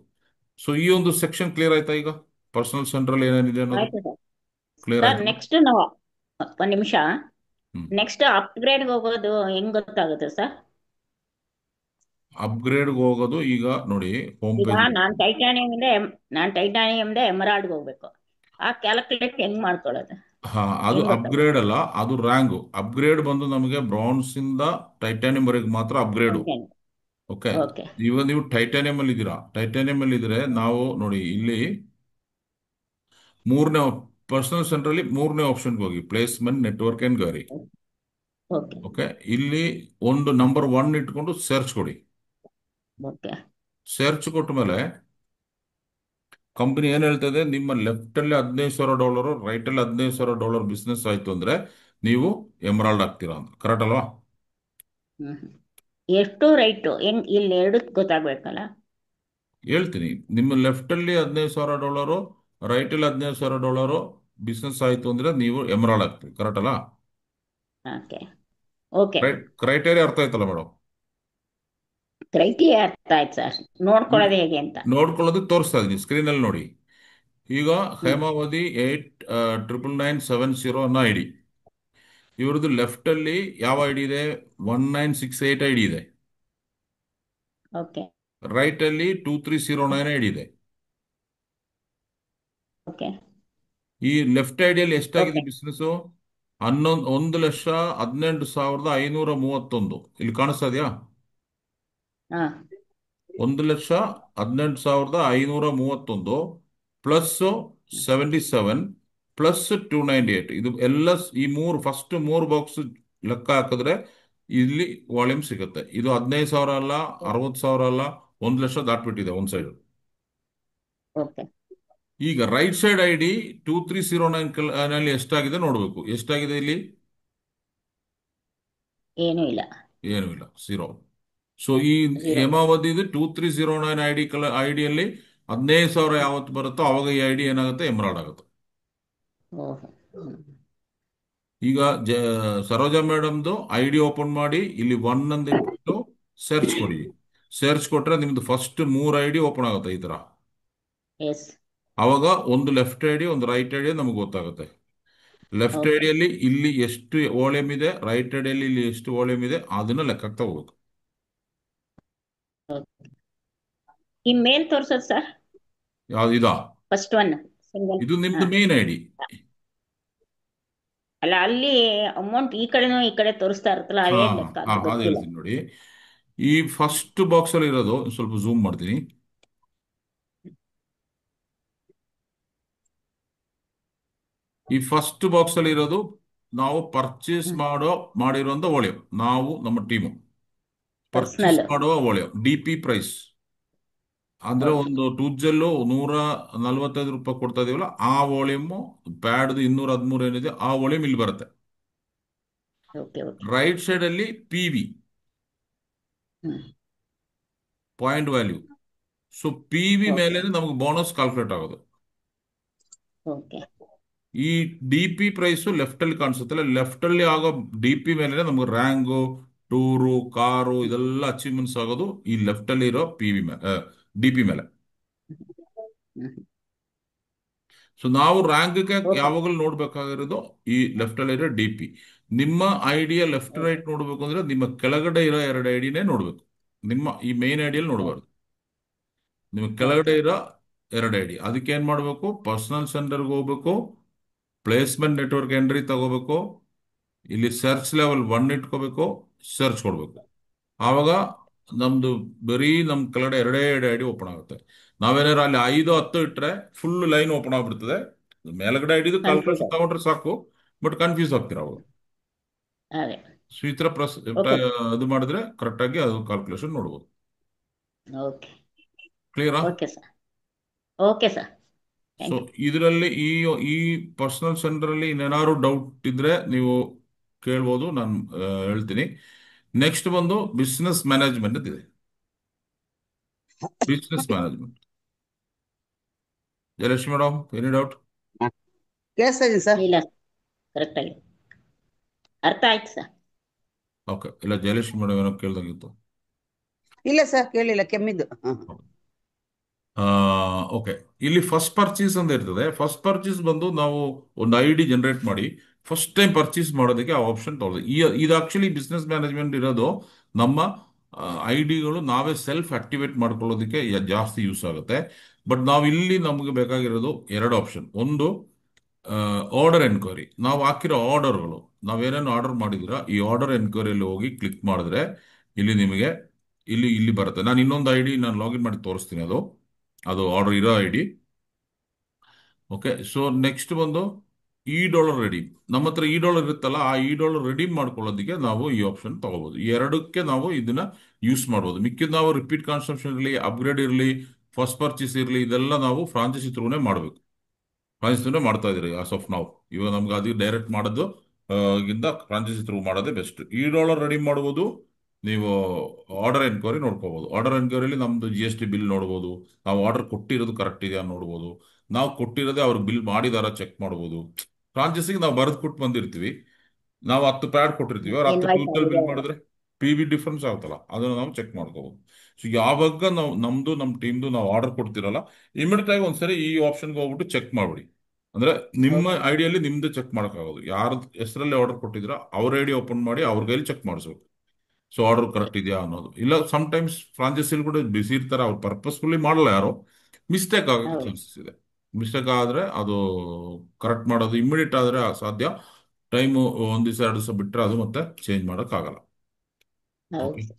ಸೊ ಈ ಒಂದು ಸೆಕ್ಷನ್ ಕ್ಲಿಯರ್ ಆಯ್ತಾ? ಈಗ ಪರ್ಸನಲ್ ಸೆಂಟ್ರಲ್ ಏನೇನಿದೆ ಅನ್ನೋದು ಆಯ್ತು ಸರ್. ಕ್ಲಿಯರ್ ಸರ್, ಆಯ್ತಾ? ನೆಕ್ಸ್ಟ್ ನಾವು ಒಂದ್ ನಿಮಿಷ, ಹ್ಮ್. ನೆಕ್ಸ್ಟ್ ಅಪ್ಗ್ರೇಡ್ ಹೋಗೋದು ಹೆಂಗ್ ಗೊತ್ತಾಗುತ್ತೆ ಸರ್? ಅಪ್ಗ್ರೇಡ್ ಹೋಗೋದು ಈಗ ನೋಡಿ, ಹೋಮ್ ಈಗ ಪೇಜ್. ನಾನ್ ಟೈಟಾನಿಯಂ ಎಮರಾಲ್ಡ್ ಹೋಗ್ಬೇಕು. ಆ ಕ್ಯಾಲ್ಕುಲೇಟ್ ಹೆಂಗ್ ಮಾಡ್ಕೊಳ್ಳೋದು? ಹಾ, ಅದು ಹೆಂಗ್ ಗೊತ್ತಾಗುತ್ತೆ? ಅಪ್ಗ್ರೇಡ್ ಅಲ್ಲ, ಅದು ರ್ಯಾಂಕ್. ಅಪ್ಗ್ರೇಡ್ ಬಂದು ನಮಗೆ ಬ್ರಾನ್ಸ್ ಇಂದ ಟೈಟಾನಿಯಂ ವರೆಗೆ ಮಾತ್ರ ಅಪ್ಗ್ರೇಡು. Okay, okay. ಇವಾಗ ನೀವು ಟೈಟಾನಿಯಂ ಅಲ್ಲಿ ಇದ್ದೀರಾ. ಟೈಟಾನಿಯಂ ಅಲ್ಲಿ ಇದ್ರೆ ನಾವು ನೋಡಿ ಇಲ್ಲಿ ಮೂರನೇ ಪರ್ಸನಲ್ ಸೆಂಟರ್ ಅಲ್ಲಿ 3ನೇ ಆಪ್ಷನ್ಗೆ ಹೋಗಿ, placement network enquiry. Okay. Okay, ಇಲ್ಲಿ ಒಂದು ನಂಬರ್ 1 ಇಟ್ಕೊಂಡು ಸರ್ಚ್ ಕೊಡಿ. ಓಕೆ. ಸರ್ಚ್ ಕೊಟ್ಟ ಮೇಲೆ ಕಂಪನಿ ಏನ್ ಹೇಳ್ತದೆ, ನಿಮ್ಮ ಲೆಫ್ಟ್ ಅಲ್ಲಿ $15,000, ರೈಟ್ ಅಲ್ಲಿ $15,000 ಬಿಸ್ನೆಸ್ ಆಯ್ತು ಅಂದ್ರೆ ನೀವು ಎಮರಾಲ್ಡ್ ಆಗ್ತೀರಾ ಅಂತ. ಕರೆಕ್ಟ್ ಅಲ್ವಾ? ಹ್ಮ್ ಹ್ಮ್. ಎಷ್ಟು ರೈಟು ಹೆಂಗ್ ಇಲ್ಲಿ ಎರಡು ಗೊತ್ತಾಗ್ಬೇಕಲ್ಲ? ಹೇಳ್ತೀನಿ. ನಿಮ್ಮ ಲೆಫ್ಟ್ ಅಲ್ಲಿ $15,000, ರೈಟ್ ಅಲ್ಲಿ $15,000 ಬಿಸ್ನೆಸ್ ಆಯ್ತು ಅಂದ್ರೆ ನೀವು ಎಮರಾಲ್ಡ್ ಆಗ್ತೀರಿ. ಕರೆಕ್ಟ್ ಅಲ್ಲ? ಓಕೆ. ಓಕೆ. ಕ್ರೈಟೇರಿಯಾ ಅರ್ಥ ಆಯ್ತಲ್ಲ ಮೇಡಮ್? ಕ್ರೈಟೀರಿಯಾ ಅರ್ಥ ಆಯ್ತು ಸರ್. ನೋಡ್ಕೊಳ್ಳೋದು ಹೇಗೆ ಅಂತ? ನೋಡ್ಕೊಳ್ಳೋದಕ್ಕೆ ತೋರಿಸ್ತಾ ಇದೀನಿ ಸ್ಕ್ರೀನ್ ಅಲ್ಲಿ ನೋಡಿ. ಈಗ ಹ್ಮ್. ಹೇಮಾವತಿ 899770 ಅನ್ನೋ ಐಡಿ, ಇವ್ರದ್ದು ಲೆಫ್ಟ್ ಅಲ್ಲಿ ಯಾವ ಐಡಿ ಇದೆ? 1968 ಐಡಿ ಇದೆ. ಓಕೆ. ರೈಟ್ ಅಲ್ಲಿ 2309 ಐಡಿ ಇದೆ. ಓಕೆ. ಈ ಲೆಫ್ಟ್ ಐಡಿಯಲ್ಲಿ ಎಷ್ಟಾಗಿದೆ ಓಕೆ. ಬಿಸ್ನೆಸ್? 1,18,531. ಇಲ್ಲಿ ಕಾಣಿಸ್ತಾ ಇದೆಯಾ? ಹಾ. 1,18,531 ಪ್ಲಸ್ 77 ಪ್ಲಸ್ 298 ಇದು ಎಲ್ಲ ಈ ಫಸ್ಟ್ ಮೂರು ಬಾಕ್ಸ್ ಲೆಕ್ಕ ಹಾಕಿದ್ರೆ ಇಲ್ಲಿ ವಾಲ್ಯೂಮ್ ಸಿಗುತ್ತೆ. ಇದು 15,000 ಅಲ್ಲ, 60,000 ಅಲ್ಲ, 1 ಲಕ್ಷ ದಾಟ್ಬಿಟ್ಟಿದೆ ಒಂದ್ ಸೈಡ್. ಓಕೆ. ಈಗ ರೈಟ್ ಸೈಡ್ ಐ ಡಿ 2309 ನಲ್ಲಿ ಎಷ್ಟಾಗಿದೆ ನೋಡ್ಬೇಕು. ಎಷ್ಟಾಗಿದೆ ಇಲ್ಲಿ? ಏನೂ ಇಲ್ಲ. ಏನೂ ಇಲ್ಲ, 0. ಸೊ ಈ 0. ಹೇಮಾವತಿದು 2309 ಐಡಿಯಲ್ಲಿ 15,000 ಯಾವತ್ತು ಬರುತ್ತೋ ಅವಾಗ ಈ ಐಡಿ ಏನಾಗುತ್ತೆ, ಎಮರಾಲ್ಡ್ ಆಗುತ್ತೆ. ಓಹೋ. ಹ್ಮ್. ಈಗ ಸರೋಜಾ ಮೇಡಮ್ದು ಐಡಿ ಓಪನ್ ಮಾಡಿ ಇಲ್ಲಿ 1 ಅಂತ ಇಟ್ಬಿಟ್ಟು ಸರ್ಚ್ ಕೊಡಿ. ಸರ್ಚ್ ಕೊಟ್ರೆ ನಿಮ್ದು ಫಸ್ಟ್ 3 ಐಡಿ ಓಪನ್ ಆಗುತ್ತೆ ಈ ತರ. ಎಸ್. ಅವಾಗ ಒಂದು ಲೆಫ್ಟ್ ಐಡಿ ಒಂದು ರೈಟ್ ಐಡಿ ನಮಗೆ ಗೊತ್ತಾಗುತ್ತೆ. Left okay. ಐಡಿಯಲ್ಲಿ ಇಲ್ಲಿ ಎಷ್ಟು ವಾಲ್ಯೂಮ್ ಇದೆ, ರೈಟ್ ಐಡಿಯಲ್ಲಿ ಇಲ್ಲಿ ಎಷ್ಟು ವಾಲ್ಯೂಮ್ ಇದೆ, ಅದನ್ನ ಲೆಕ್ಕಕ್ಕೆ ತಗೋಬೇಕು. ಓಕೆ. ಈ ಮೇಲ್ ತೋರ್ಸೋದು ಸರ್, ಯಾವ್ದು ಇದಾ? First one single. ಇದು ನಿಮ್ದು ಮೇನ್ ಐಡಿ. ಅಲ್ಲ, ಅಲ್ಲಿ ಅಮೌಂಟ್ ಈ ಕಡೆನೂ ಈ ಕಡೆ ತೋರಿಸ್ತಾ ಇರುತ್ತಲ್ಲ, ಹಾ ಅದೇ ಲೆಕ್ಕ ಹಾ ಅದು ಅದು ಗೊತ್ತಿಲ್ಲ. ಹೇಳ್ತೀನಿ ನೋಡಿ. ಈ ಫಸ್ಟ್ ಬಾಕ್ಸ್ ಅಲ್ಲಿ ಇರೋದು ಸ್ವಲ್ಪ ಝೂಮ್ ಮಾಡ್ತೀನಿ. ಈ ಫಸ್ಟ್ ಬಾಕ್ಸ್ ಅಲ್ಲಿ ಇರೋದು ನಾವು ಪರ್ಚೇಸ್ ಮಾಡಿರುವಂತ ವಾಲ್ಯೂಮ್, ನಾವು ನಮ್ಮ ಟೀಮು ಪರ್ಚೇಸ್ ಪರ್ಸನಲ್. ಮಾಡುವ ವಾಲ್ಯೂಮ್ DP ಪ್ರೈಸ್. ಅಂದ್ರೆ ಓಕೆ. ಒಂದು ಟೂಜಲ್ಲು 145 ರೂಪಾಯಿ ಕೊಡ್ತಾ ಇದೀವಲ್ಲ, ಆ ವಾಲ್ಯೂಮ್ ಪ್ಯಾಡ್ದು 213 ಏನಿದೆ ಆ ವಾಲ್ಯೂಮ್ ಇಲ್ಲಿ ಬರುತ್ತೆ. ಓಕೆ. ಓಕೆ. ರೈಟ್ ಸೈಡ್ ಅಲ್ಲಿ PV hmm. Point value. So PV okay. ಮೇಲೆ ನಮಗೆ ಬೋನಸ್ ಕ್ಯಾಲ್ಕುಲೇಟ್ ಆಗೋದು. ಓಕೆ. ಈ DP ಪ್ರೈಸ್ ಲೆಫ್ಟ್ ಅಲ್ಲಿ ಕಾಣಿಸುತ್ತಲ್ಲ, ಲೆಫ್ಟ್ ಅಲ್ಲಿ ಆಗೋ DP ಮೇಲೆ ನಮಗೆ ರ್ಯಾಂಗು, ಟೂರು, ಕಾರು ಇದೆಲ್ಲ ಅಚೀವ್ಮೆಂಟ್ಸ್ ಆಗೋದು ಈ ಲೆಫ್ಟ್ ಅಲ್ಲಿ ಇರೋ PV ಮೇಲೆ, DP ಮೇಲೆ. ಹ್ಮ್. ಸೊ ನಾವು ರ್ಯಾಂಕ್ಗೆ ಓಕೆ. ಯಾವಾಗಲೂ ನೋಡ್ಬೇಕಾಗಿರೋದು ಈ ಲೆಫ್ಟ್ ಅಲ್ಲಿ ಇರೋ DP. ನಿಮ್ಮ ಐಡಿಯ ಲೆಫ್ಟ್ ರೈಟ್ ನೋಡ್ಬೇಕು ಅಂದ್ರೆ ನಿಮ್ಮ ಕೆಳಗಡೆ ಇರೋ 2 ಐಡಿನೇ ನೋಡ್ಬೇಕು. ನಿಮ್ಮ ಈ ಮೇನ್ ಐಡಿಯಲ್ಲಿ ನೋಡಬಾರ್ದು. ನಿಮ್ಮ ಕೆಳಗಡೆ ಓಕೆ. ಇರೋ 2 ಐಡಿ, ಅದಕ್ಕೆ ಏನ್ ಮಾಡ್ಬೇಕು? ಪರ್ಸನಲ್ ಸೆಂಟರ್ಗೆ ಹೋಗ್ಬೇಕು, ಪ್ಲೇಸ್ಮೆಂಟ್ ನೆಟ್ವರ್ಕ್ ಎಂಟ್ರಿ ತಗೋಬೇಕು, ಇಲ್ಲಿ ಸರ್ಚ್ ಲೆವೆಲ್ 1 ಇಟ್ಕೋಬೇಕು, ಸರ್ಚ್ ಕೊಡ್ಬೇಕು. ಆವಾಗ ನಮ್ದು ಬರೀ ನಮ್ ಕೆಳಗಡೆ 2 ಐಡಿ ಓಪನ್ ಆಗುತ್ತೆ. ನಾವೇನಾದ್ರು ಅಲ್ಲಿ 5 10 ಇಟ್ರೆ ಫುಲ್ ಲೈನ್ ಓಪನ್ ಆಗ್ಬಿಡ್ತದೆ. ಮೇಲ್ಗಡೆ ಐಡಿದು ಕನ್ಫ್ಯೂಸ್ ಕ್ಯಾಲ್ಕುಲೇಷನ್ ತಗೊಂಡ್ರೆ ಸಾಕು, ಬಟ್ ಕನ್ಫ್ಯೂಸ್ ಆಗ್ತೀರ ಅವಾಗ. ಅದೇ. ಸೊ ಈ ತರ ಓಕೆ. ಇದು ಮಾಡಿದ್ರೆ ಕರೆಕ್ಟ್ ಆಗಿ ಅದು ಕ್ಯಾಲ್ಕುಲೇಷನ್ ನೋಡ್ಬೋದು. ಓಕೆ. ಕ್ಲಿಯರಾ? Okay sir. Okay sir. So thank you. ಇದರಲ್ಲಿ ಈ ಪರ್ಸನಲ್ ಸೆಂಟರ್ ಅಲ್ಲಿ ಇನ್ನೇನಾದ್ರು ಡೌಟ್ ಇದ್ರೆ ನೀವು ಕೇಳ್ಬೋದು, ನಾನು ಹೇಳ್ತೀನಿ. ನೆಕ್ಸ್ಟ್ ಬಂದು ಬಿಸ್ನೆಸ್ ಮ್ಯಾನೇಜ್ಮೆಂಟ್ ಇದೆ. Business management, Jayalakshmi madam, any doubt? ಕೇಳಿಸ್ತಾ ಇದೀನಿ ಸರ್. ಇಲ್ಲ, ಕರೆಕ್ಟ್ ಆಗಿ ಅರ್ಥ ಆಯ್ತು ಸರ್. ಓಕೆ, ಇಲ್ಲ ಜಯಲಕ್ಷ್ಮಿ ಮೇಡಮ್ ಏನೋ ಕೇಳ್ದಂಗಿತ್ತು. ಇಲ್ಲ ಸರ್, ಕೇಳಿಲ್ಲ, ಕೆಮ್ಮಿದ್ದು. ಓಕೆ, ಇಲ್ಲಿ ಫಸ್ಟ್ ಪರ್ಚೇಸ್ ಅಂತ ಇರ್ತದೆ. ಫಸ್ಟ್ ಪರ್ಚೇಸ್ ಬಂದು ನಾವು ಒಂದು ಐಡಿ ಜನರೇಟ್ ಮಾಡಿ ಫಸ್ಟ್ ಟೈಮ್ ಪರ್ಚೇಸ್ ಮಾಡೋದಕ್ಕೆ ಆ ಆಪ್ಷನ್ ತಗೊಳ್ಳೋದು. ಇದು ಆಕ್ಚುಲಿ ಬಿಸ್ನೆಸ್ ಮ್ಯಾನೇಜ್ಮೆಂಟ್ ಇರೋದು ನಮ್ಮ ಐಡಿಗಳು ನಾವೇ ಸೆಲ್ಫ್ ಆಕ್ಟಿವೇಟ್ ಮಾಡ್ಕೊಳ್ಳೋದಕ್ಕೆ ಜಾಸ್ತಿ ಯೂಸ್ ಆಗುತ್ತೆ. ಬಟ್ ನಾವು ಇಲ್ಲಿ ನಮಗೆ ಬೇಕಾಗಿರೋದು 2 ಆಪ್ಷನ್. ಒಂದು ಆರ್ಡರ್ ಎನ್ಕ್ವೈರಿ, ನಾವು ಹಾಕಿರೋ ಆರ್ಡರ್ಗಳು, ನಾವೇನೇನು ಆರ್ಡರ್ ಮಾಡಿದಿರ ಈ ಆರ್ಡರ್ ಎನ್ಕ್ವೈರಿಯಲ್ಲಿ ಹೋಗಿ ಕ್ಲಿಕ್ ಮಾಡಿದ್ರೆ ಇಲ್ಲಿ ನಿಮಗೆ ಇಲ್ಲಿ ಬರುತ್ತೆ. ನಾನು ಇನ್ನೊಂದು ಐಡಿ ನಾನು ಲಾಗಿನ್ ಮಾಡಿ ತೋರಿಸ್ತೀನಿ, ಅದು ಆರ್ಡರ್ ಇರೋ ಐಡಿ. ಓಕೆ, ಸೊ ನೆಕ್ಸ್ಟ್ ಬಂದು $, ರೆಡಿ. ನಮ್ಮ ಹತ್ರ $, ಇರುತ್ತಲ್ಲ, ಆ $, ರೆಡೀಮ್ ಮಾಡ್ಕೊಳ್ಳೋದಕ್ಕೆ ನಾವು ಈ ಆಪ್ಷನ್ ತಗೋಬಹುದು. ಈ ಎರಡಕ್ಕೆ ನಾವು ಇದನ್ನ ಯೂಸ್ ಮಾಡ್ಬೋದು. ಮಿಕ್ಕಿದ ನಾವು ರಿಪೀಟ್ ಕನ್ಸಂಪ್ಷನ್ ಇರಲಿ, ಅಪ್ಗ್ರೇಡ್ ಇರಲಿ, ಫಸ್ಟ್ ಪರ್ಚೇಸ್ ಇರಲಿ, ಇದೆಲ್ಲ ನಾವು ಫ್ರಾಂಚೈಸಿ ಥ್ರೂನೇ ಮಾಡಬೇಕು. ಫ್ರಾಂಚೈಸಿ ಮಾಡ್ತಾ ಇದ್ದೀರಿ ಆಸ್ ಆಫ್ ನಾವು. ಇವಾಗ ನಮ್ಗೆ ಅದಕ್ಕೆ ಡೈರೆಕ್ಟ್ ಮಾಡೋದು ಗಿಂತ ಫ್ರಾಂಚೈಸಿ ಥ್ರೂ ಮಾಡೋದೇ ಬೆಸ್ಟ್. $, ರೆಡಿ ಮಾಡ್ಬೋದು. ನೀವು ಆರ್ಡರ್ ಎನ್ಕ್ವೈರಿ ನೋಡ್ಕೋಬಹುದು. ಆರ್ಡರ್ ಎನ್ಕ್ವೈರಿಲಿ ನಮ್ದು GST ಬಿಲ್ ನೋಡ್ಬೋದು, ನಾವು ಆರ್ಡರ್ ಕೊಟ್ಟಿರೋದು ಕರೆಕ್ಟ್ ಇದೆಯಾ ನೋಡ್ಬೋದು, ನಾವು ಕೊಟ್ಟಿರೋದೇ ಅವ್ರು ಬಿಲ್ ಮಾಡಿದಾರ ಚೆಕ್ ಮಾಡ್ಬೋದು. ಫ್ರಾಂಚೈಸಿಗೆ ನಾವು ಬರೆದು ಕೊಟ್ಟು ಬಂದಿರ್ತೀವಿ, ನಾವು 10 ಪ್ಯಾಡ್ ಕೊಟ್ಟಿರ್ತೀವಿ, ಅವ್ರು 10 ಇನ್ವಾಯ್ಸ್ ಟೂಟಲ್ ಆಗಿದೆ. ಬಿಲ್ ಮಾಡಿದ್ರೆ PV ಡಿಫ್ರೆನ್ಸ್ ಆಗುತ್ತಲ್ಲ, ಅದನ್ನ ನಾವು ಚೆಕ್ ಮಾಡ್ಕೋಬಹುದು. ಸೊ ಯಾವಾಗ ನಾವು ನಮ್ಮ ಟೀಮ್ದು ನಾವು ಆರ್ಡರ್ ಕೊಡ್ತಿರಲ್ಲ, ಇಮಿಡಿಯೇಟ್ ಆಗಿ ಒಂದ್ಸರಿ ಈ ಆಪ್ಷನ್ಗೆ ಹೋಗ್ಬಿಟ್ಟು ಚೆಕ್ ಮಾಡ್ಬಿಡಿ. ಅಂದ್ರೆ ನಿಮ್ಮ ಓಕೆ. ಐಡಿಯಲ್ಲಿ ನಿಮ್ದು ಚೆಕ್ ಮಾಡೋಕ್ಕಾಗೋದು. ಯಾರ ಹೆಸರಲ್ಲಿ ಆರ್ಡರ್ ಕೊಟ್ಟಿದ್ರ ಅವ್ರ ಐಡಿ ಓಪನ್ ಮಾಡಿ ಅವ್ರ ಕೈಲಿ ಚೆಕ್ ಮಾಡಿಸ್ಬೇಕು. ಸೊ ಆರ್ಡರ್ ಕರೆಕ್ಟ್ ಇದೆಯಾ ಅನ್ನೋದು. ಇಲ್ಲ ಟೈಮ್ಸ್ ಫ್ರಾಂಚೈಸಿಲಿ ಕೂಡ ಬಿಸಿ ಇರ್ತಾರೆ, ಅವ್ರು ಪರ್ಪಸ್ಫುಲ್ಲಿ ಮಾಡಲ್ಲ ಯಾರು, ಮಿಸ್ಟೇಕ್ ಆಗೋಕ್ಕೆ ಹೌದು. ಚಾನ್ಸಸ್ ಇದೆ. ಮಿಸ್ಟೇಕ್ ಆದ್ರೆ ಅದು ಕರೆಕ್ಟ್ ಮಾಡೋದು ಇಮಿಡಿಯೇಟ್ ಆದ್ರೆ ಸಾಧ್ಯ. ಟೈಮು 1 ದಿವಸ 2 ದಿವಸ ಬಿಟ್ಟರೆ ಅದು ಮತ್ತೆ ಚೇಂಜ್ ಮಾಡೋಕ್ಕಾಗಲ್ಲ. ಹೌದು ಓಕೆ, ಸರ್.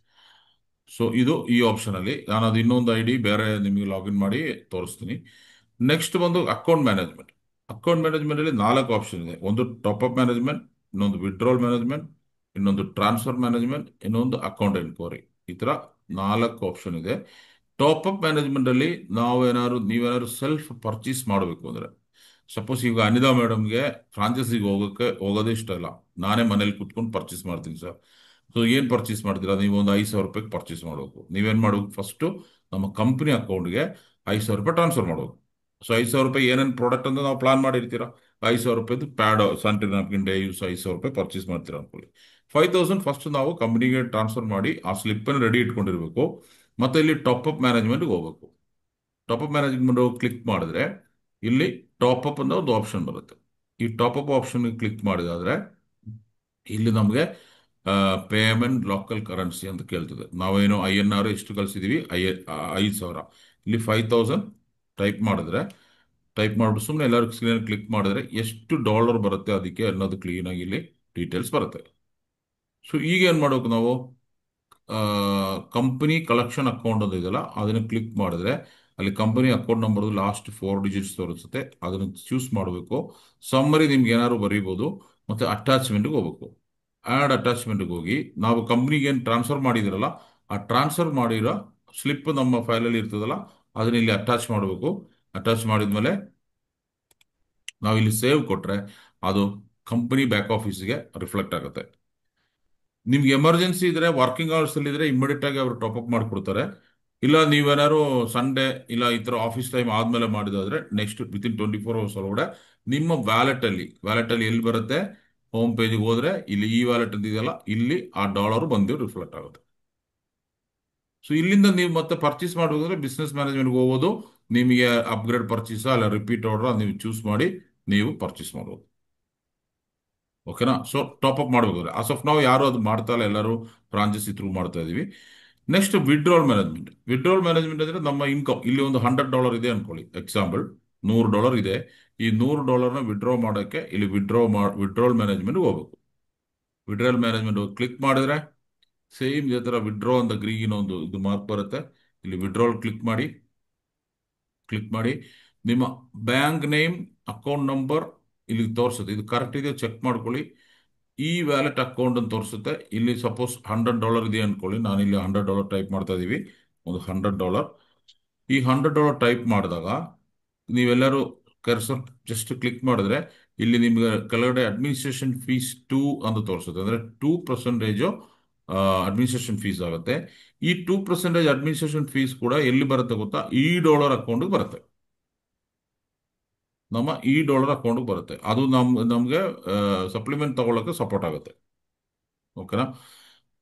ಸೊ ಇದು ಈ ಆಪ್ಷನ್ ಅಲ್ಲಿ ನಾನು ಅದು ಇನ್ನೊಂದು ಐಡಿ ಬೇರೆ ನಿಮಗೆ ಲಾಗಿನ್ ಮಾಡಿ ತೋರಿಸ್ತೀನಿ. ನೆಕ್ಸ್ಟ್ ಬಂದು ಅಕೌಂಟ್ ಮ್ಯಾನೇಜ್ಮೆಂಟ್. ಅಕೌಂಟ್ ಮ್ಯಾನೇಜ್ಮೆಂಟ್ ಅಲ್ಲಿ 4 ಆಪ್ಷನ್ ಇದೆ. ಒಂದು ಟಾಪ್ ಅಪ್ ಮ್ಯಾನೇಜ್ಮೆಂಟ್, ಇನ್ನೊಂದು ವಿಡ್ರಾಲ್ ಮ್ಯಾನೇಜ್ಮೆಂಟ್, ಇನ್ನೊಂದು ಟ್ರಾನ್ಸ್ಫರ್ ಮ್ಯಾನೇಜ್ಮೆಂಟ್, ಇನ್ನೊಂದು ಅಕೌಂಟ್ ಎನ್ಕ್ವೈರಿ. ಈ ತರ 4 ಆಪ್ಷನ್ ಇದೆ. ಟಾಪ್ ಅಪ್ ಮ್ಯಾನೇಜ್ಮೆಂಟ್ ಅಲ್ಲಿ ನೀವೇನಾದ್ರು ಸೆಲ್ಫ್ ಪರ್ಚೇಸ್ ಮಾಡಬೇಕು ಅಂದ್ರೆ, ಸಪೋಸ್ ಈಗ ಅನಿತಾ ಮೇಡಮ್ಗೆ ಫ್ರಾಂಚೈಸಿಗೆ ಹೋಗೋದೇ ಇಷ್ಟ ಇಲ್ಲ, ನಾನೇ ಮನೇಲಿ ಕುತ್ಕೊಂಡು ಪರ್ಚೇಸ್ ಮಾಡ್ತೀನಿ ಸರ್. ಸೊ ಏನ್ ಪರ್ಚೇಸ್ ಮಾಡ್ತೀರಾ ನೀವು? ಒಂದು 5,000 ರೂಪಾಯಿಗೆ ಪರ್ಚೇಸ್ ಮಾಡಬೇಕು. ನೀವೇನ್ ಮಾಡಬೇಕು? ಫಸ್ಟ್ ನಮ್ಮ ಕಂಪನಿ ಅಕೌಂಟ್ಗೆ 5,000 ರೂಪಾಯಿ ಟ್ರಾನ್ಸ್ಫರ್ ಮಾಡಬೇಕು. ಸೊ 5,000 ರೂಪಾಯಿ ಏನೇನು ಪ್ರಾಡಕ್ಟ್ ಅಂತ ನಾವು ಪ್ಲಾನ್ ಮಾಡಿರ್ತೀರಾ, 5,000 ರೂಪಾಯಿದು ಪ್ಯಾಡ್, ಸ್ಯಾನಿಟರಿ ನಾಪ್ಕಿನ್, ಡೇ ಯೂಸ್ 5,000 ರೂಪಾಯಿ ಪರ್ಚೇಸ್ ಮಾಡ್ತೀರಾ ಅನ್ಕೊಳ್ಳಿ. 5,000 ಫಸ್ಟ್ ನಾವು ಕಂಪನಿಗೆ ಟ್ರಾನ್ಸ್ಫರ್ ಮಾಡಿ ಆ ಸ್ಲಿಪ್ ಅನ್ನು ರೆಡಿ ಇಟ್ಕೊಂಡಿರ್ಬೇಕು. ಮತ್ತೆ ಇಲ್ಲಿ ಟಾಪ್ ಅಪ್ ಮ್ಯಾನೇಜ್ಮೆಂಟ್ಗೆ ಹೋಗ್ಬೇಕು. ಟಾಪ್ ಅಪ್ ಮ್ಯಾನೇಜ್ಮೆಂಟ್ ಕ್ಲಿಕ್ ಮಾಡಿದ್ರೆ ಇಲ್ಲಿ ಟಾಪ್ ಅಪ್ ಅಂತ ಒಂದು ಆಪ್ಷನ್ ಬರುತ್ತೆ. ಈ ಟಾಪ್ ಅಪ್ ಆಪ್ಷನ್ ಕ್ಲಿಕ್ ಮಾಡಿದಾದ್ರೆ ಇಲ್ಲಿ ನಮಗೆ ಪೇಮೆಂಟ್ ಲೋಕಲ್ ಕರೆನ್ಸಿ ಅಂತ ಕೇಳ್ತದೆ. ನಾವೇನು INR ಎಷ್ಟು ಕಳಿಸಿದೀವಿ? 5,000. ಇಲ್ಲಿ 5,000 ಟೈಪ್ ಮಾಡಿದ್ರೆ, ಟೈಪ್ ಮಾಡ್ಬಿಟ್ಟು ಸುಮ್ಮನೆ ಎಲ್ಲರೂ ಸ್ಕ್ರೀನ್ ಕ್ಲಿಕ್ ಮಾಡಿದ್ರೆ ಎಷ್ಟು ಡಾಲರ್ ಬರುತ್ತೆ ಅದಕ್ಕೆ ಅನ್ನೋದು ಕ್ಲೀನ್ ಆಗಿ ಇಲ್ಲಿ ಡೀಟೇಲ್ಸ್ ಬರುತ್ತೆ. ಸೊ ಈಗ ಏನ್ ಮಾಡ್ಬೇಕು ನಾವು? ಕಂಪನಿ ಕಲೆಕ್ಷನ್ ಅಕೌಂಟ್ ಅಂತ ಇದೆಯಲ್ಲ, ಅದನ್ನ ಕ್ಲಿಕ್ ಮಾಡಿದ್ರೆ ಅಲ್ಲಿ company account number last 4 digits ತೋರಿಸುತ್ತೆ. ಅದನ್ನ ಚೂಸ್ ಮಾಡಬೇಕು. ಸಮ್ಮರಿ ನಿಮ್ಗೆ ಏನಾದ್ರು ಬರೀಬಹುದು. ಮತ್ತೆ ಅಟ್ಯಾಚ್ಮೆಂಟ್ಗೆ ಹೋಗ್ಬೇಕು. ಆಡ್ ಅಟ್ಯಾಚ್ಮೆಂಟ್ಗೆ ಹೋಗಿ ನಾವು ಕಂಪ್ನಿಗೆ ಏನು ಟ್ರಾನ್ಸ್ಫರ್ ಮಾಡಿದಿರಲ್ಲ, ಆ ಟ್ರಾನ್ಸ್ಫರ್ ಮಾಡಿರೋ ಸ್ಲಿಪ್ ನಮ್ಮ ಫೈಲಲ್ಲಿ ಇರ್ತದಲ್ಲ, ಅದನ್ನ ಇಲ್ಲಿ ಅಟ್ಯಾಚ್ ಮಾಡಬೇಕು. ಅಟ್ಯಾಚ್ ಮಾಡಿದ್ಮೇಲೆ ನಾವು ಇಲ್ಲಿ ಸೇವ್ ಕೊಟ್ರೆ ಅದು ಕಂಪನಿ ಬ್ಯಾಕ್ ಆಫೀಸ್ಗೆ ರಿಫ್ಲೆಕ್ಟ್ ಆಗುತ್ತೆ. ನಿಮ್ಗೆ ಎಮರ್ಜೆನ್ಸಿ ಇದ್ರೆ, ವರ್ಕಿಂಗ್ ಅವರ್ಸ್ ಅಲ್ಲಿ ಇದ್ರೆ ಇಮಿಡಿಯೇಟ್ ಆಗಿ ಅವರು ಟಾಪ್ ಅಪ್ ಮಾಡಿಕೊಡ್ತಾರೆ. ಇಲ್ಲ ನೀವೇನಾದ್ರು ಸಂಡೇ ಇಲ್ಲ ಈ ತರ ಆಫೀಸ್ ಟೈಮ್ ಆದ್ಮೇಲೆ ಮಾಡಿದಾದ್ರೆ ನೆಕ್ಸ್ಟ್ ವಿತಿನ್ 24 ಅವರ್ಸ್ ಒಳಗಡೆ ನಿಮ್ಮ ವ್ಯಾಲೆಟ್ ಅಲ್ಲಿ ಎಲ್ಲಿ ಬರುತ್ತೆ? ಹೋಮ್ ಪೇಜ್ಗೆ ಹೋದ್ರೆ ಇಲ್ಲಿ ಈ ವ್ಯಾಲೆಟ್ ಅಂತ ಇದೆಯಲ್ಲ, ಇಲ್ಲಿ ಆ ಡಾಲರ್ ಬಂದು ರಿಫ್ಲೆಕ್ಟ್ ಆಗುತ್ತೆ. ಸೊ ಇಲ್ಲಿಂದ ನೀವು ಮತ್ತೆ ಪರ್ಚೇಸ್ ಮಾಡಬೇಕಾದ್ರೆ ಬಿಸ್ನೆಸ್ ಮ್ಯಾನೇಜ್ಮೆಂಟ್ಗೆ ಹೋಗೋದು. ನಿಮಗೆ ಅಪ್ಗ್ರೇಡ್ ಪರ್ಚೇಸ್ ಅಲ್ಲ ರಿಪೀಟ್ ಆರ್ಡರ್ ನೀವು ಚೂಸ್ ಮಾಡಿ ನೀವು ಪರ್ಚೇಸ್ ಮಾಡ್ಬೋದು. ಓಕೆನಾ? ಸೊ ಟಾಪ್ ಅಪ್ ಮಾಡ್ಬೇಕಾದ್ರೆ ಆಸ್ ಆಫ್ ನಾವು ಯಾರು ಅದು ಮಾಡ್ತಾ ಇಲ್ಲ, ಎಲ್ಲರೂ ಫ್ರಾಂಚೈಸಿ ಥ್ರೂ ಮಾಡ್ತಾ ಇದೀವಿ. Next withdrawal management. Withdrawal management ಅಂದ್ರೆ ನಮ್ಮ ಇನ್ಕಮ್ ಇಲ್ಲಿ ಒಂದು $100 ಇದೆ ಅನ್ಕೊಳ್ಳಿ. ಎಕ್ಸಾಂಪಲ್ $100 ಇದೆ. ಈ $100ನ ವಿಡ್ರಾ ಮಾಡೋಕ್ಕೆ ಇಲ್ಲಿ ವಿಡ್ರಾಲ್ ಮ್ಯಾನೇಜ್ಮೆಂಟ್ ಹೋಗ್ಬೇಕು. ವಿಡ್ರಾಲ್ ಮ್ಯಾನೇಜ್ಮೆಂಟ್ ಕ್ಲಿಕ್ ಮಾಡಿದ್ರೆ ಸೇಮ್ ಇದೇ ತರ ವಿಡ್ರಾ ಅಂತ ಗ್ರೀನ್ ಒಂದು ಇದು ಮಾರ್ಕ್ ಬರುತ್ತೆ. ಇಲ್ಲಿ ವಿಡ್ರಾಲ್ ಕ್ಲಿಕ್ ಮಾಡಿ ನಿಮ್ಮ ಬ್ಯಾಂಕ್ ನೇಮ್, ಅಕೌಂಟ್ ನಂಬರ್ ಇಲ್ಲಿ ತೋರಿಸುತ್ತೆ. ಇದು ಕರೆಕ್ಟ್ ಇದೆ ಚೆಕ್ ಮಾಡ್ಕೊಳ್ಳಿ. ಈ ವ್ಯಾಲೆಟ್ ಅಕೌಂಟ್ ಅಂತ ತೋರಿಸುತ್ತೆ. ಇಲ್ಲಿ ಸಪೋಸ್ $100 ಇದೆ ಅನ್ಕೊಳ್ಳಿ. ನಾನು ಇಲ್ಲಿ $100 ಟೈಪ್ ಮಾಡ್ತಾ ಇದೀವಿ. ಒಂದು $100. ಈ $100 ಟೈಪ್ ಮಾಡಿದಾಗ ನೀವೆಲ್ಲರೂ ಕರ್ಸರ್ ಜಸ್ಟ್ ಕ್ಲಿಕ್ ಮಾಡಿದ್ರೆ ಇಲ್ಲಿ ನಿಮ್ಗೆ ಕೆಳಗಡೆ ಅಡ್ಮಿನಿಸ್ಟ್ರೇಷನ್ ಫೀಸ್ 2 ಅಂತ ತೋರಿಸುತ್ತೆ. ಅಂದ್ರೆ 2% ಅಡ್ಮಿನಿಸ್ಟ್ರೇಷನ್ ಫೀಸ್ ಆಗುತ್ತೆ. ಈ 2% ಅಡ್ಮಿನಿಸ್ಟ್ರೇಷನ್ ಫೀಸ್ ಕೂಡ ಎಲ್ಲಿ ಬರುತ್ತೆ ಗೊತ್ತಾ? ಈ ಡಾಲರ್ ಅಕೌಂಟ್ ಬರುತ್ತೆ. ನಮ್ಮ ಈ ಡಾಲರ್ ಅಕೌಂಟ್ ಬರುತ್ತೆ. ಅದು ನಮ್ಗೆ ಸಪ್ಲಿಮೆಂಟ್ ತಗೊಳಕ್ಕೆ ಸಪೋರ್ಟ್ ಆಗುತ್ತೆ. ಓಕೆನಾ?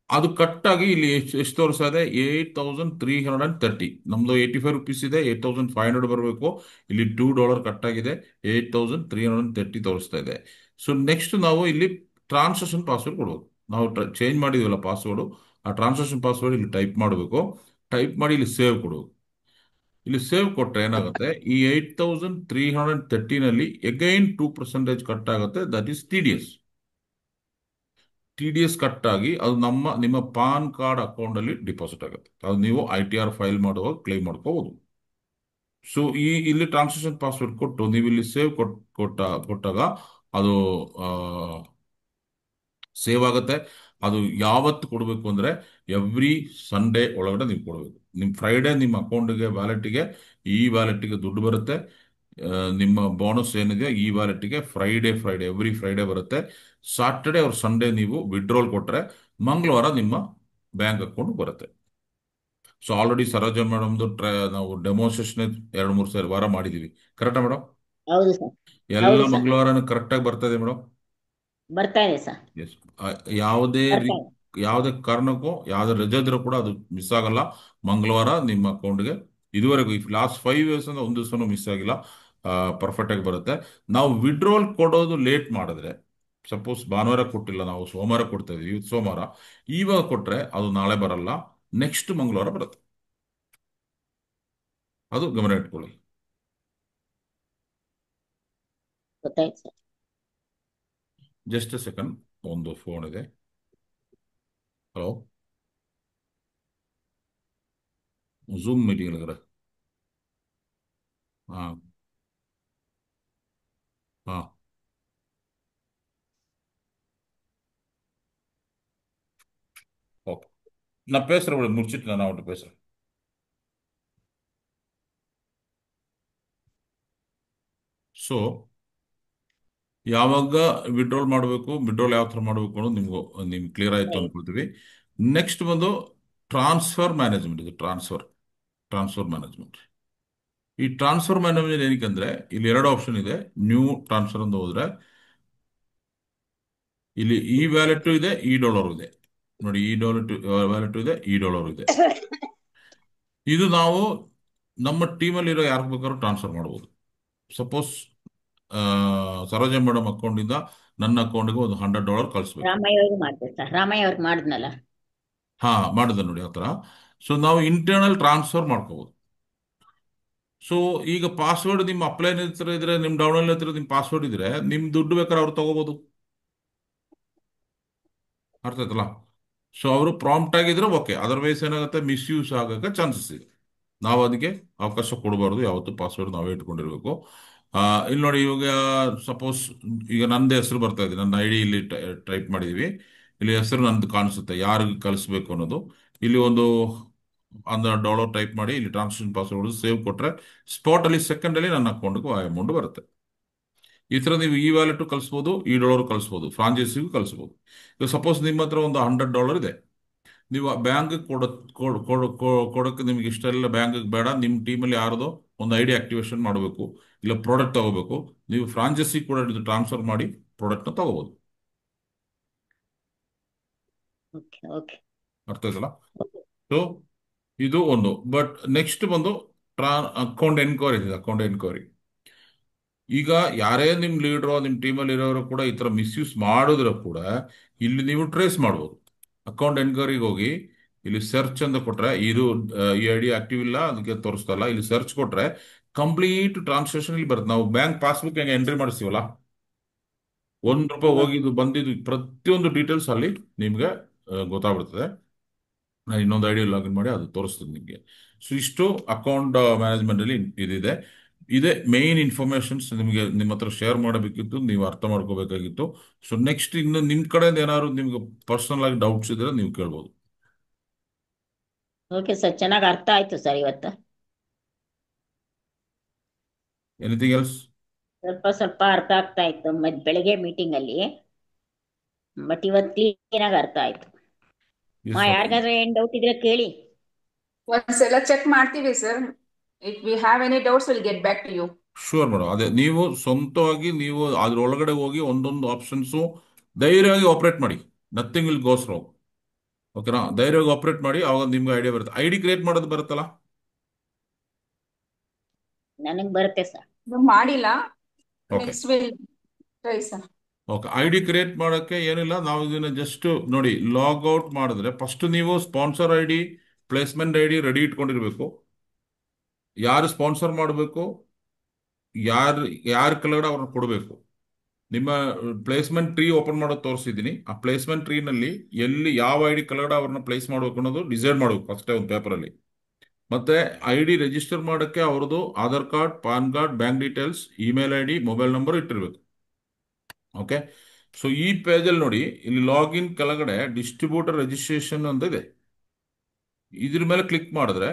ಅದು ಕಟ್ ಆಗಿ ಇಲ್ಲಿ ಎಷ್ಟು ತೋರಿಸ್ತಾ ಇದೆ? 8,330. ನಮ್ದು ₹85 ಇದೆ. 8,500 ಬರಬೇಕು. ಇಲ್ಲಿ $2 ಕಟ್ ಆಗಿದೆ. 8,330 ತೋರಿಸ್ತಾ ಇದೆ. ಸೊ ನೆಕ್ಸ್ಟ್ ನಾವು ಇಲ್ಲಿ ಟ್ರಾನ್ಸಾಕ್ಷನ್ ಪಾಸ್ವರ್ಡ್ ಕೊಡಬೇಕು. ನಾವು ಚೇಂಜ್ ಮಾಡಿದ್ವಲ್ಲ ಪಾಸ್ವರ್ಡ್, ಆ ಟ್ರಾನ್ಸಾಕ್ಷನ್ ಪಾಸ್ವರ್ಡ್ ಇಲ್ಲಿ ಟೈಪ್ ಮಾಡಬೇಕು. ಟೈಪ್ ಮಾಡಿ ಇಲ್ಲಿ ಸೇವ್ ಕೊಡಬೇಕು. ಇಲ್ಲಿ ಸೇವ್ ಕೊಟ್ರೆ ಏನಾಗುತ್ತೆ? ಈ 8,330ನಲ್ಲಿ ಅಗೈನ್ 2% ಕಟ್ ಆಗುತ್ತೆ. That is T D S cut ಆಗಿ ಅದು ನಿಮ್ಮ ಪಾನ್ ಕಾರ್ಡ್ ಅಕೌಂಟ್ ಅಲ್ಲಿ ಡಿಪಾಸಿಟ್ ಆಗುತ್ತೆ. ಅದು ನೀವು ITR ಫೈಲ್ ಮಾಡುವಾಗ ಕ್ಲೈಮ್ ಮಾಡ್ಕೋಬಹುದು. ಸೊ ಇಲ್ಲಿ ಟ್ರಾನ್ಸಾಕ್ಷನ್ ಪಾಸ್ವರ್ಡ್ ಕೊಟ್ಟು ನೀವು ಇಲ್ಲಿ ಸೇವ್ ಕೊಟ್ಟಾಗ ಅದು ಸೇವ್ ಆಗುತ್ತೆ. ಅದು ಯಾವತ್ತು ಕೊಡಬೇಕು ಅಂದ್ರೆ ಎವ್ರಿ ಸಂಡೇ ಒಳಗಡೆ ನೀವು ಕೊಡಬೇಕು. ಫ್ರೈಡೇ ನಿಮ್ಮ ಅಕೌಂಟ್ಗೆ ವ್ಯಾಲೆಟ್ಗೆ ದುಡ್ಡು ಬರುತ್ತೆ. ನಿಮ್ಮ ಬೋನಸ್ ಏನಿದೆ ಈ ವ್ಯಾಲೆಟ್ಗೆ ಎವ್ರಿ ಫ್ರೈಡೇ ಬರುತ್ತೆ. ಸಾಟರ್ಡೆ ಅವ್ರ ಸಂಡೇ ನೀವು ವಿಡ್ರಾಲ್ ಕೊಟ್ರೆ ಮಂಗಳವಾರ ನಿಮ್ಮ ಬ್ಯಾಂಕ್ ಅಕೌಂಟ್ ಬರುತ್ತೆ. ಸೊ ಆಲ್ರೆಡಿ ಸರೋಜ ಮೇಡಮ್ದು ನಾವು ಡೆಮೋನ್ಸ್ಟ್ರೇಷನ್ 2-3 ವಾರ ಮಾಡಿದೀವಿ. ಕರೆಕ್ಟಾ ಮೇಡಮ್? ಹೌದು ಸರ್. ಎಲ್ಲ ಹೌದು ಸರ್. ಮಂಗಳವಾರನೂ ಕರೆಕ್ಟಾಗಿ ಬರ್ತಾ ಇದೆ ಮೇಡಮ್? ಬರ್ತಾ ಇದೆ ಸರ್. ಎಸ್. ಯಾವುದೇ ಬರ್ತಾ ಇದೆ. ಯಾವುದೇ ಕಾರಣಕ್ಕೂ ಯಾವುದೇ ರಜೆ ಇದ್ರೂ ಕೂಡ ಅದು ಮಿಸ್ ಆಗಲ್ಲ. ಮಂಗಳವಾರ ನಿಮ್ಮ ಅಕೌಂಟ್ಗೆ ಇದುವರೆಗೂ ಈ ಲಾಸ್ಟ್ 5 ಇಯರ್ಸ್ ಅಂತ ಒಂದು ದಿವಸನೂ ಮಿಸ್ ಆಗಿಲ್ಲ. ಪರ್ಫೆಕ್ಟ್ ಆಗಿ ಬರುತ್ತೆ. ನಾವು ವಿಡ್ರಾಲ್ ಕೊಡೋದು ಲೇಟ್ ಮಾಡಿದ್ರೆ, ಸಪೋಸ್ ಭಾನುವಾರ ಕೊಟ್ಟಿಲ್ಲ, ನಾವು ಸೋಮವಾರ ಕೊಡ್ತಾ ಇದೀವಿ, ಸೋಮವಾರ ಇವಾಗ ಕೊಟ್ರೆ ಅದು ನಾಳೆ ಬರಲ್ಲ, ನೆಕ್ಸ್ಟ್ ಮಂಗಳವಾರ ಬರುತ್ತೆ. ಅದು ಗಮನ ಇಟ್ಕೊಳ್ಳಿ. ಗೊತ್ತಾಯ್ತು ಸರ್. ಜಸ್ಟ್ ಸೆಕೆಂಡ್, ಒಂದು ಫೋನ್ ಇದೆ. ಹಲೋ, ಝೂಮ್ ಮೀಟಿಂಗ್ ಹಾ நான் பேசுறேன், முடிச்சிட்டு நான் அவன்கிட்ட பேசுறேன். ಸೊ ಯಾವಾಗ ವಿಡ್ರಾಲ್ ಮಾಡಬೇಕು, ವಿಡ್ರಾಲ್ ಯಾವ ಥರ ಮಾಡಬೇಕು ಅನ್ನೋದು ನಿಮ್ಗೆ ಕ್ಲಿಯರ್ ಆಯ್ತು Right. ಅನ್ಕೊಳ್ತೀವಿ. ನೆಕ್ಸ್ಟ್ ಬಂದು ಟ್ರಾನ್ಸ್ಫರ್ ಮ್ಯಾನೇಜ್ಮೆಂಟ್. ಇದು ಟ್ರಾನ್ಸ್ಫರ್ ಮ್ಯಾನೇಜ್ಮೆಂಟ್. ಈ ಟ್ರಾನ್ಸ್ಫರ್ ಮ್ಯಾನೇಜ್ಮೆಂಟ್ ಏನಕ್ಕಂದ್ರೆ ಇಲ್ಲಿ ಎರಡು ಆಪ್ಷನ್ ಇದೆ. ನ್ಯೂ ಟ್ರಾನ್ಸ್ಫರ್ ಅಂತ ಹೋದ್ರೆ ಇಲ್ಲಿ ಈ ವ್ಯಾಲೆಟ್ ಇದೆ, ಈ ಡಾಲರ್ ಇದೆ. ನೋಡಿ, ಈ ವ್ಯಾಲೆಟ್ ಇದೆ, ಈ ಡಾಲರ್ ಇದೆ. ಇದು ನಾವು ನಮ್ಮ ಟೀಮಲ್ಲಿ ಇರೋ ಯಾರು ಬೇಕಾದ್ರೂ ಟ್ರಾನ್ಸ್ಫರ್ ಮಾಡ್ಬೋದು. ಸಪೋಸ್ ಸರೋಜ ಮೇಡಮ್ ಅಕೌಂಟಿಂದ ನನ್ನ ಅಕೌಂಟ್ಗೆ ಒಂದು $100 ಕಳಿಸ್ಬೇಕು. ರಾಮಯ್ಯ ಅವ್ರಿಗೆ ಮಾಡ್ದೆ ಸರ್, ರಾಮಯ್ಯ ಅವ್ರಿಗೆ ಮಾಡಿದ್ನಲ್ಲ. ಹಾ, ಮಾಡಿದೆ ನೋಡಿ ಆ ಥರ. ಸೊ ನಾವು ಇಂಟರ್ನಲ್ ಟ್ರಾನ್ಸ್ಫರ್ ಮಾಡ್ಕೋಬೋದು. ಸೊ ಈಗ ಪಾಸ್ವರ್ಡ್ ನಿಮ್ಮ ಅಪ್ಲೈನ್ ಹತ್ರ ಇದ್ರೆ, ನಿಮ್ಮ ಡೌನ್ಲೋಡ್ ಹತ್ರ ನಿಮ್ಮ ಪಾಸ್ವರ್ಡ್ ಇದ್ರೆ, ನಿಮ್ ದುಡ್ಡು ಬೇಕಾದ್ರೆ ಅವ್ರು ತಗೋಬಹುದು. ಅರ್ಥ ಆಯ್ತಲ್ಲ? ಸೊ ಅವರು ಪ್ರಾಂಪ್ಟ್ ಆಗಿದ್ರೆ ಓಕೆ, ಅದರ್ವೈಸ್ ಏನಾಗುತ್ತೆ, ಮಿಸ್ಯೂಸ್ ಆಗಕ್ಕೆ ಚಾನ್ಸಸ್ ಇದೆ. ನಾವು ಅದಕ್ಕೆ ಅವಕಾಶ ಕೊಡಬಾರ್ದು. ಯಾವತ್ತು ಪಾಸ್ವರ್ಡ್ ನಾವೇ ಇಟ್ಕೊಂಡಿರ್ಬೇಕು. ಇಲ್ಲಿ ನೋಡಿ, ಇವಾಗ ಸಪೋಸ್ ಈಗ ನಂದೇ ಹೆಸರು ಬರ್ತಾ ಇದೆ, ನನ್ನ ಐಡಿ ಇಲ್ಲಿ ಟೈಪ್ ಮಾಡಿದೀವಿ. ಇಲ್ಲಿ ಹೆಸರು ನಂದು ಕಾಣಿಸುತ್ತೆ, ಯಾರಿಗೆ ಕಳಿಸ್ಬೇಕು ಅನ್ನೋದು. ಇಲ್ಲಿ ಒಂದು $100 ಟೈಪ್ ಮಾಡಿ ಇಲ್ಲಿ ಟ್ರಾನ್ಸಾಕ್ಷನ್ ಪಾಸ್ವರ್ಡ್ ಸೇವ್ ಕೊಟ್ರೆ ಸ್ಪಾಟ್ ಅಲ್ಲಿ ಸೆಕೆಂಡ್ ಅಲ್ಲಿ ನನ್ನ ಅಕೌಂಟ್ಗೆ ಆ ಅಮೌಂಟ್ ಬರುತ್ತೆ. ಈ ತರ ನೀವು ಈ ವ್ಯಾಲೆಟ್ ಕಳಿಸ್ಬೋದು, ಈ ಡಾಲರ್ ಕಳಿಸ್ಬೋದು, ಫ್ರಾಂಚೈಸಿಗೂ ಕಳಿಸ್ಬೋದು. ಈಗ ಸಪೋಸ್ ನಿಮ್ಮ ಹತ್ರ ಒಂದು $100 ಇದೆ, ನೀವು ಬ್ಯಾಂಕ್ ಕೊಡೋಕ್ಕೆ ನಿಮ್ಗೆ ಇಷ್ಟ ಇಲ್ಲ, ಬ್ಯಾಂಕ್ ಬೇಡ, ನಿಮ್ಮ ಟೀಮಲ್ಲಿ ಯಾರ್ದೋ ಒಂದು ಐಡಿ ಆಕ್ಟಿವೇಶನ್ ಮಾಡಬೇಕು, ಇಲ್ಲ ಪ್ರಾಡಕ್ಟ್ ತಗೋಬೇಕು, ನೀವು ಫ್ರಾಂಚೈಸಿ ಕೂಡ ಟ್ರಾನ್ಸ್ಫರ್ ಮಾಡಿ ಪ್ರಾಡಕ್ಟ್ನ ತಗೋಬಹುದು. Okay okay. ಅರ್ಥ ಆಯ್ತಲ್ಲ? ಸೊ ಇದು ಒಂದು. ಬಟ್ ನೆಕ್ಸ್ಟ್ ಬಂದು ಅಕೌಂಟ್ ಎನ್ಕ್ವೈರಿ. ಈಗ ಯಾರೇ ನಿಮ್ ಲೀಡರೋ ನಿಮ್ಮ ಟೀಮಲ್ಲಿ ಇರೋರು ಕೂಡ ಈ ತರ ಮಿಸ್ಯೂಸ್ ಮಾಡಿದ್ರು ಕೂಡ ಇಲ್ಲಿ ನೀವು ಟ್ರೇಸ್ ಮಾಡ್ಬೋದು. ಅಕೌಂಟ್ ಎನ್ಕ್ವೈರಿಗೆ ಹೋಗಿ ಇಲ್ಲಿ ಸರ್ಚ್ ಅಂತ ಕೊಟ್ರೆ, ಇದು ಈ ಐಡಿ ಆಕ್ಟಿವ್ ಇಲ್ಲ ಅದಕ್ಕೆ ತೋರಿಸ್ತಾ ಇಲ್ಲ, ಇಲ್ಲಿ ಸರ್ಚ್ ಕೊಟ್ರೆ ಕಂಪ್ಲೀಟ್ ಟ್ರಾನ್ಸಾಕ್ಷನ್ ಇಲ್ಲಿ ಬರುತ್ತೆ. ನಾವು ಬ್ಯಾಂಕ್ ಪಾಸ್ಬುಕ್ ಹೆಂಗೆ ಎಂಟ್ರಿ ಮಾಡಿಸ್ತೀವಲ್ಲ, $1 ಹೋಗಿದ್ದು ಬಂದಿದ್ದು ಪ್ರತಿಯೊಂದು ಡೀಟೇಲ್ಸ್ ಅಲ್ಲಿ ನಿಮ್ಗೆ ಗೊತ್ತಾಗ್ಬಿಡ್ತದೆ. ನಾನು ಇನ್ನೊಂದು ಐಡಿ ಲಾಗಿನ್ ಮಾಡಿ ಅದು ತೋರಿಸ್ತೀನಿ ನಿಮಗೆ. ಸೊ ಇಷ್ಟು ಅಕೌಂಟ್ ಮ್ಯಾನೇಜ್ಮೆಂಟ್ ಅಲ್ಲಿ ಇದಿದೆ. ಇದೇ ಮೇನ್ ಇನ್ಫಾರ್ಮೇಶನ್ಸ್ ನಿಮಗೆ ನಿಮ್ಮ ಹತ್ರ ಶೇರ್ ಮಾಡಬೇಕಿತ್ತು, ನೀವು ಅರ್ಥ ಮಾಡ್ಕೋಬೇಕಾಗಿತ್ತು. ಸೊ ನೆಕ್ಸ್ಟ್ ಇನ್ನು ನಿಮ್ ಕಡೆಯಿಂದ ಏನಾದ್ರು ನಿಮ್ಗೆ ಪರ್ಸನಲ್ ಆಗಿ ಡೌಟ್ಸ್ ಇದ್ರೆ ನೀವು ಕೇಳ್ಬೋದು. ಓಕೆ ಸರ್, ಚೆನ್ನಾಗಿ ಅರ್ಥ ಆಯ್ತು ಸರ್ ಇವತ್ತು. Anything else? ಸ್ವಲ್ಪ ಸ್ವಲ್ಪ ಅರ್ಥ ಆಗ್ತಾ ಇತ್ತು ಬೆಳಗ್ಗೆ ಮೀಟಿಂಗ್ ಅಲ್ಲಿ, ಬಟ್ ಇವತ್ತು ಕ್ಲೀನ್ ಆಗಿ ಅರ್ಥ ಆಯ್ತು. ಯಾರಿಗಾದ್ರೆ ಏನ್ ಡೌಟ್ ಇದ್ರೆ ಕೇಳಿ. ಒಂದ್ಸಲ ಚೆಕ್ ಮಾಡ್ತೀವಿ sir. If we have any doubts will get back to you. Sure madam. ಅದೇ ನೀವು ಸ್ವಂತವಾಗಿ ನೀವು ಅದ್ರೊಳಗಡೆ ಹೋಗಿ ಒಂದೊಂದು ಆಪ್ಷನ್ಸು ಧೈರ್ಯವಾಗಿ ಆಪರೇಟ್ ಮಾಡಿ. Nothing will goes wrong. ಓಕೆನಾ? ಧೈರ್ಯವಾಗಿ ಆಪರೇಟ್ ಮಾಡಿ, ಅವಾಗ ನಿಮ್ಗೆ ಐಡಿಯಾ ಬರುತ್ತೆ. ಐಡಿ ಕ್ರಿಯೇಟ್ ಮಾಡೋದು ಬರುತ್ತಲ್ಲ? ನನಗ್ ಬರುತ್ತೆ ಸರ್. ಮಾಡಿಲ್ಲ, okay next will try sir. Okay. ID create ಮಾಡೋಕ್ಕೆ ಏನಿಲ್ಲ, ನಾವು ಇದನ್ನ ಜಸ್ಟ್ ನೋಡಿ ಲಾಗ್ ಔಟ್ ಮಾಡಿದ್ರೆ ಫಸ್ಟ್ ನೀವು sponsor ID, placement ID ready ಇಟ್ಕೊಂಡಿರ್ಬೇಕು. ಯಾರು ಸ್ಪಾನ್ಸರ್ ಮಾಡಬೇಕು, ಯಾರು ಯಾರ ಕೆಳಗಡೆ ಅವ್ರನ್ನ ಕೊಡಬೇಕು. ನಿಮ್ಮ ಪ್ಲೇಸ್ಮೆಂಟ್ ಟ್ರೀ ಓಪನ್ ಮಾಡೋದು ತೋರಿಸಿದ್ದೀನಿ. ಆ ಪ್ಲೇಸ್ಮೆಂಟ್ ಟ್ರೀನಲ್ಲಿ ಎಲ್ಲಿ ಯಾವ ಐಡಿ ಕೆಳಗಡೆ ಅವ್ರನ್ನ ಪ್ಲೇಸ್ ಮಾಡಬೇಕು ಅನ್ನೋದು ಡಿಸೈಡ್ ಮಾಡಬೇಕು ಫಸ್ಟ್ ಒಂದು ಪೇಪರಲ್ಲಿ. ಮತ್ತೆ ಐಡಿ ರಿಜಿಸ್ಟರ್ ಮಾಡೋಕ್ಕೆ ಅವ್ರದ್ದು Aadhaar card, PAN card, bank details, email ID, mobile number ಇಟ್ಟಿರ್ಬೇಕು. ಓಕೆ. ಸೊ ಈ ಪೇಜಲ್ಲಿ ನೋಡಿ, ಇಲ್ಲಿ ಲಾಗಿನ್ ಕೆಳಗಡೆ ಡಿಸ್ಟ್ರಿಬ್ಯೂಟರ್ ರಿಜಿಸ್ಟ್ರೇಷನ್ ಅಂತ ಇದೆ. ಇದ್ರ ಮೇಲೆ ಕ್ಲಿಕ್ ಮಾಡಿದ್ರೆ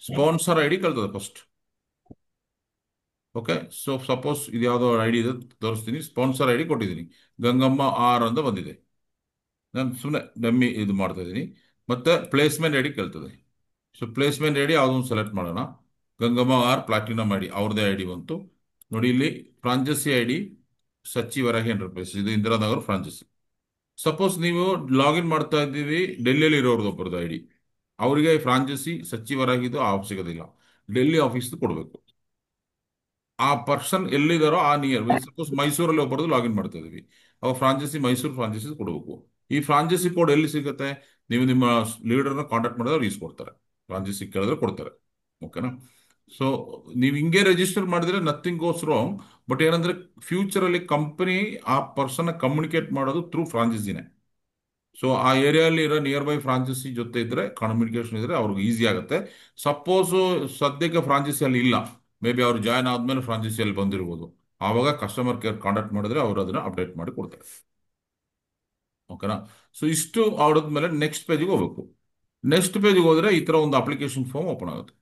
ಸ್ಪಾನ್ಸರ್ ಐಡಿ ಕಳ್ತದೆ ಫಸ್ಟ್. ಓಕೆ. ಸೊ ಸಪೋಸ್ ಇದು ಯಾವುದೋ ಐಡಿ ಇದೆ ತೋರಿಸ್ತೀನಿ. ಸ್ಪಾನ್ಸರ್ ಐಡಿ ಕೊಟ್ಟಿದ್ದೀನಿ, ಗಂಗಮ್ಮ ಆರ್ ಅಂತ ಬಂದಿದೆ. ನಾನು ಸುಮ್ಮನೆ ಡಮ್ಮಿ ಇದು ಮಾಡ್ತಾ ಇದ್ದೀನಿ. ಮತ್ತೆ ಪ್ಲೇಸ್ಮೆಂಟ್ ಐಡಿ ಕೇಳ್ತದೆ. ಸೊ ಪ್ಲೇಸ್ಮೆಂಟ್ ಐಡಿ ಯಾವುದೊಂದು ಸೆಲೆಕ್ಟ್ ಮಾಡೋಣ. ಗಂಗಮ್ಮ ಆರ್ ಪ್ಲಾಟಿನಮ್ ಐಡಿ, ಅವ್ರದ್ದೇ ಐಡಿ ಬಂತು ನೋಡಿ. ಇಲ್ಲಿ franchisee ID Sachi Varahi enterprises, ಇದು ಇಂದಿರಾನಗರ್ ಫ್ರಾಂಚೈಸಿ. ಸಪೋಸ್ ನೀವು ಲಾಗಿನ್ ಮಾಡ್ತಾ ಇದ್ದೀವಿ ಡೆಲ್ಲಿಯಲ್ಲಿ ಇರೋರ್ದು ಒಬ್ಬರದ್ದು ಐಡಿ, ಅವರಿಗೆ ಫ್ರಾಂಚೈಸಿ ಸಚ್ಚಿ ವರಾಹಿದು ಸಿಗೋದಿಲ್ಲ, ಡೆಲ್ಲಿ ಆಫೀಸ್ ಕೊಡಬೇಕು. ಆ ಪರ್ಸನ್ ಎಲ್ಲಿದ್ದಾರೋ ಆ ನಿಯರ್, ಸಪೋಸ್ ಮೈಸೂರಲ್ಲಿ ಒಬ್ಬರದು ಲಾಗಿನ್ ಮಾಡ್ತಾ ಇದೀವಿ, ಅವಾಗ ಫ್ರಾಂಚೈಸಿ ಮೈಸೂರು ಫ್ರಾಂಚೈಸಿ ಕೊಡಬೇಕು. ಈ ಫ್ರಾಂಚೈಸಿ ಕೋಡ್ ಎಲ್ಲಿ ಸಿಗುತ್ತೆ? ನೀವು ನಿಮ್ಮ ಲೀಡರ್ನ ಕಾಂಟ್ಯಾಕ್ಟ್ ಮಾಡಿದ್ರೆ ಅವ್ರು ಕೊಡ್ತಾರೆ. ಫ್ರಾಂಚೈಸಿ ಕೇಳಿದ್ರೆ ಕೊಡ್ತಾರೆ. ಓಕೆನಾ? ಸೊ ನೀವು ಹಿಂಗೆ ರಿಜಿಸ್ಟರ್ ಮಾಡಿದ್ರೆ ನಥಿಂಗ್ ಗೋಸ್ ರಾಂಗ್. ಬಟ್ ಏನಂದ್ರೆ ಫ್ಯೂಚರ್ ಅಲ್ಲಿ ಕಂಪನಿ ಆ ಪರ್ಸನ್ ಕಮ್ಯುನಿಕೇಟ್ ಮಾಡೋದು ಥ್ರೂ ಫ್ರಾಂಚೈಸಿನೇ. ಸೊ ಆ ಏರಿಯಾದಲ್ಲಿ ಇರೋ ನಿಯರ್ ಬೈ ಫ್ರಾಂಚೈಸಿ ಜೊತೆ ಇದ್ರೆ ಕಮ್ಯುನಿಕೇಶನ್ ಇದ್ರೆ ಅವ್ರಿಗೆ ಈಸಿ ಆಗುತ್ತೆ. ಸಪೋಸ್ ಸದ್ಯಕ್ಕೆ ಫ್ರಾಂಚೈಸಿ ಅಲ್ಲಿ ಇಲ್ಲ, ಮೇ ಬಿ ಅವ್ರು ಜಾಯ್ನ್ ಆದ್ಮೇಲೆ ಫ್ರಾಂಚೈಸಿಯಲ್ಲಿ ಬಂದಿರ್ಬೋದು, ಆವಾಗ ಕಸ್ಟಮರ್ ಕೇರ್ ಕಾಂಟ್ಯಾಕ್ಟ್ ಮಾಡಿದ್ರೆ ಅವರು ಅದನ್ನ ಅಪ್ಡೇಟ್ ಮಾಡಿ ಕೊಡ್ತಾರೆ. ಓಕೆನಾ? ಸೊ ಇಷ್ಟು ಆಡೋದ್ಮೇಲೆ ನೆಕ್ಸ್ಟ್ ಪೇಜಿಗೆ ಹೋಗ್ಬೇಕು. ನೆಕ್ಸ್ಟ್ ಪೇಜ್ಗೆ ಹೋದ್ರೆ ಈ ತರ ಒಂದು ಅಪ್ಲಿಕೇಶನ್ ಫಾರ್ಮ್ ಓಪನ್ ಆಗುತ್ತೆ.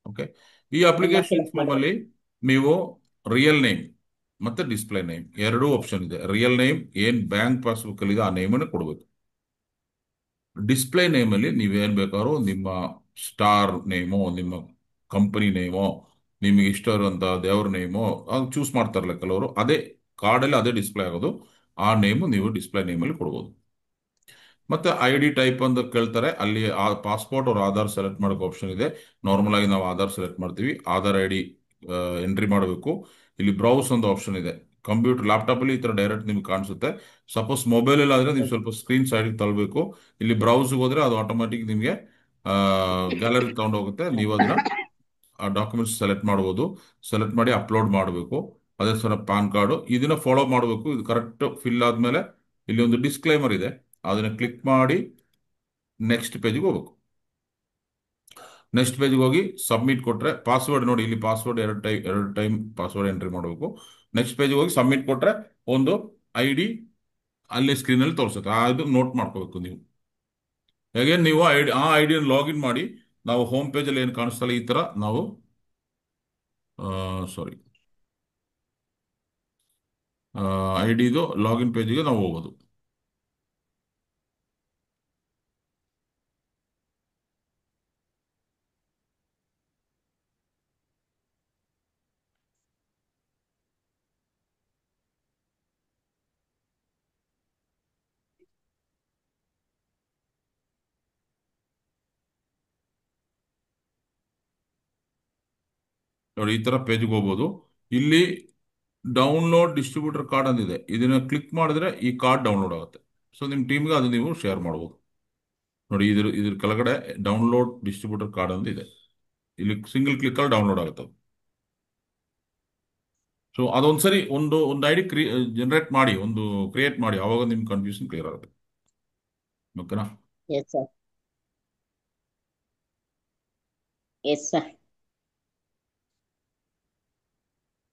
ಓಕೆ, ಈ ಎಲ್ಲ ಅಪ್ಲಿಕೇಶನ್ ಫಿಲಪ್ ಫಾರ್ಮ್ ಅಲ್ಲಿ ಮಾಡ್ಬೇಕು. ನೀವು ರಿಯಲ್ ನೇಮ್ ಮತ್ತೆ ಡಿಸ್ಪ್ಲೇ ನೇಮ್ ಎರಡೂ ಆಪ್ಷನ್ ಇದೆ. ರಿಯಲ್ ನೇಮ್ ಏನ್ ಬ್ಯಾಂಕ್ ಪಾಸ್ಬುಕ್ ಅಲ್ಲಿ ಇದೆ ಆ ನೇಮ್ ಅನ್ನು ಕೊಡಬೇಕು. ಡಿಸ್ಪ್ಲೇ ನೇಮ್ ಅಲ್ಲಿ ನೀವೇನ್ ಬೇಕಾದ್ರೂ ನಿಮ್ಮ ಸ್ಟಾರ್ ನೇಮೋ, ನಿಮ್ಮ ಕಂಪನಿ ನೇಮೋ, ನಿಮಗೆ ಇಷ್ಟ ಇರುವಂತ ದೇವ್ರ ನೇಮೋ ಅದು ಚೂಸ್ ಮಾಡ್ತಾರಲ್ಲ ಕೆಲವರು, ಅದೇ ಕಾರ್ಡಲ್ಲಿ ಅದೇ ಡಿಸ್ಪ್ಲೇ ಆಗೋದು. ಆ ನೇಮು ನೀವು ಡಿಸ್ಪ್ಲೇ ನೇಮಲ್ಲಿ ಕೊಡ್ಬೋದು. ಮತ್ತೆ ಐ ಡಿ ಟೈಪ್ ಅಂತ ಕೇಳ್ತಾರೆ, ಅಲ್ಲಿ ಆ ಪಾಸ್ಪೋರ್ಟ್ ಅವ್ರ ಆಧಾರ್ ಸೆಲೆಕ್ಟ್ ಮಾಡೋಕೆ ಆಪ್ಷನ್ ಇದೆ. ನಾರ್ಮಲ್ ಆಗಿ ನಾವು ಆಧಾರ್ ಸೆಲೆಕ್ಟ್ ಮಾಡ್ತೀವಿ, ಆಧಾರ್ ಐ ಡಿ ಎಂಟ್ರಿ ಮಾಡಬೇಕು. ಇಲ್ಲಿ ಬ್ರೌಸ್ ಒಂದು ಆಪ್ಷನ್ ಇದೆ. ಕಂಪ್ಯೂಟರ್ ಲ್ಯಾಪ್ಟಾಪ್ ಅಲ್ಲಿ ಈ ತರ ಡೈರೆಕ್ಟ್ ನಿಮ್ಗೆ ಕಾಣಿಸುತ್ತೆ. ಸಪೋಸ್ ಮೊಬೈಲ್ ಅಲ್ಲಿ ಆದ್ರೆ ನೀವು ಸ್ವಲ್ಪ ಸ್ಕ್ರೀನ್ ಸೈಡ್ ತಳ್ಳಬೇಕು. ಇಲ್ಲಿ ಬ್ರೌಸ್ ಹೋದ್ರೆ ಅದು ಆಟೋಮೆಟಿಕ್ ನಿಮಗೆ ಗ್ಯಾಲರಿ ತಗೊಂಡು ಹೋಗುತ್ತೆ. ನೀವು ಅದನ್ನ ಆ ಡಾಕ್ಯುಮೆಂಟ್ಸ್ ಸೆಲೆಕ್ಟ್ ಮಾಡ್ಬೋದು. ಸೆಲೆಕ್ಟ್ ಮಾಡಿ ಅಪ್ಲೋಡ್ ಮಾಡಬೇಕು. ಅದೇ ಸಲ ಪಾನ್ ಕಾರ್ಡು ಇದನ್ನ ಫಾಲೋ ಮಾಡಬೇಕು. ಇದು ಕರೆಕ್ಟ್ ಫಿಲ್ ಆದ್ಮೇಲೆ ಇಲ್ಲಿ ಒಂದು ಡಿಸ್ಕ್ಲೈಮರ್ ಇದೆ, ಅದನ್ನ ಕ್ಲಿಕ್ ಮಾಡಿ ನೆಕ್ಸ್ಟ್ ಪೇಜ್ಗೆ ಹೋಗ್ಬೇಕು. ನೆಕ್ಸ್ಟ್ ಪೇಜ್ಗೆ ಹೋಗಿ ಸಬ್ಮಿಟ್ ಕೊಟ್ರೆ ಪಾಸ್ವರ್ಡ್ ನೋಡಿ, ಇಲ್ಲಿ ಪಾಸ್ವರ್ಡ್ ಎರಡು ಟೈಮ್ ಪಾಸ್ವರ್ಡ್ ಎಂಟ್ರಿ ಮಾಡಬೇಕು. ನೆಕ್ಸ್ಟ್ ಪೇಜ್ಗೆ ಹೋಗಿ ಸಬ್ಮಿಟ್ ಕೊಟ್ರೆ ಒಂದು ಐ ಡಿ ಅಲ್ಲಿ ಸ್ಕ್ರೀನಲ್ಲಿ ತೋರಿಸುತ್ತೆ. ಅದು ನೋಟ್ ಮಾಡ್ಕೋಬೇಕು ನೀವು. ಹೇಗೆ ನೀವು ಆ ಐ ಡಿ ಲಾಗಿನ್ ಮಾಡಿ, ನಾವು ಹೋಮ್ ಪೇಜಲ್ಲಿ ಏನು ಕಾಣಿಸ್ತಲ್ಲ ಈ ತರ ನಾವು ಸಾರಿ ಐ ಡಿದು ಲಾಗಿನ್ ಪೇಜ್ಗೆ ನಾವು ಹೋಗೋದು. ನೋಡಿ ಈ ತರ ಪೇಜ್ಗೆ ಹೋಗ್ಬೋದು. ಇಲ್ಲಿ ಡೌನ್ಲೋಡ್ ಡಿಸ್ಟ್ರಿಬ್ಯೂಟರ್ ಕಾರ್ಡ್ ಅಂದಿದೆ, ಇದನ್ನ ಕ್ಲಿಕ್ ಮಾಡಿದ್ರೆ ಈ ಕಾರ್ಡ್ ಡೌನ್ಲೋಡ್ ಆಗುತ್ತೆ. ಸೊ ನಿಮ್ಮ ಟೀಮ್ಗೆ ಅದು ನೀವು ಶೇರ್ ಮಾಡ್ಬೋದು. ನೋಡಿ ಇದ್ರ ಕೆಳಗಡೆ ಡೌನ್ಲೋಡ್ ಡಿಸ್ಟ್ರಿಬ್ಯೂಟರ್ ಕಾರ್ಡ್ ಅಂತ ಇದೆ, ಇಲ್ಲಿ ಸಿಂಗಲ್ ಕ್ಲಿಕ್ ಅಲ್ಲಿ ಡೌನ್ಲೋಡ್ ಆಗುತ್ತೆ. ಸೊ ಅದೊಂದ್ಸರಿ ಒಂದು ಐ ಡಿ ಜನರೇಟ್ ಮಾಡಿ, ಒಂದು ಕ್ರಿಯೇಟ್ ಮಾಡಿ, ಅವಾಗ ನಿಮ್ ಕನ್ಫ್ಯೂಷನ್ ಕ್ಲಿಯರ್ ಆಗುತ್ತೆ. ಓಕೆನಾ? Yes sir, yes sir.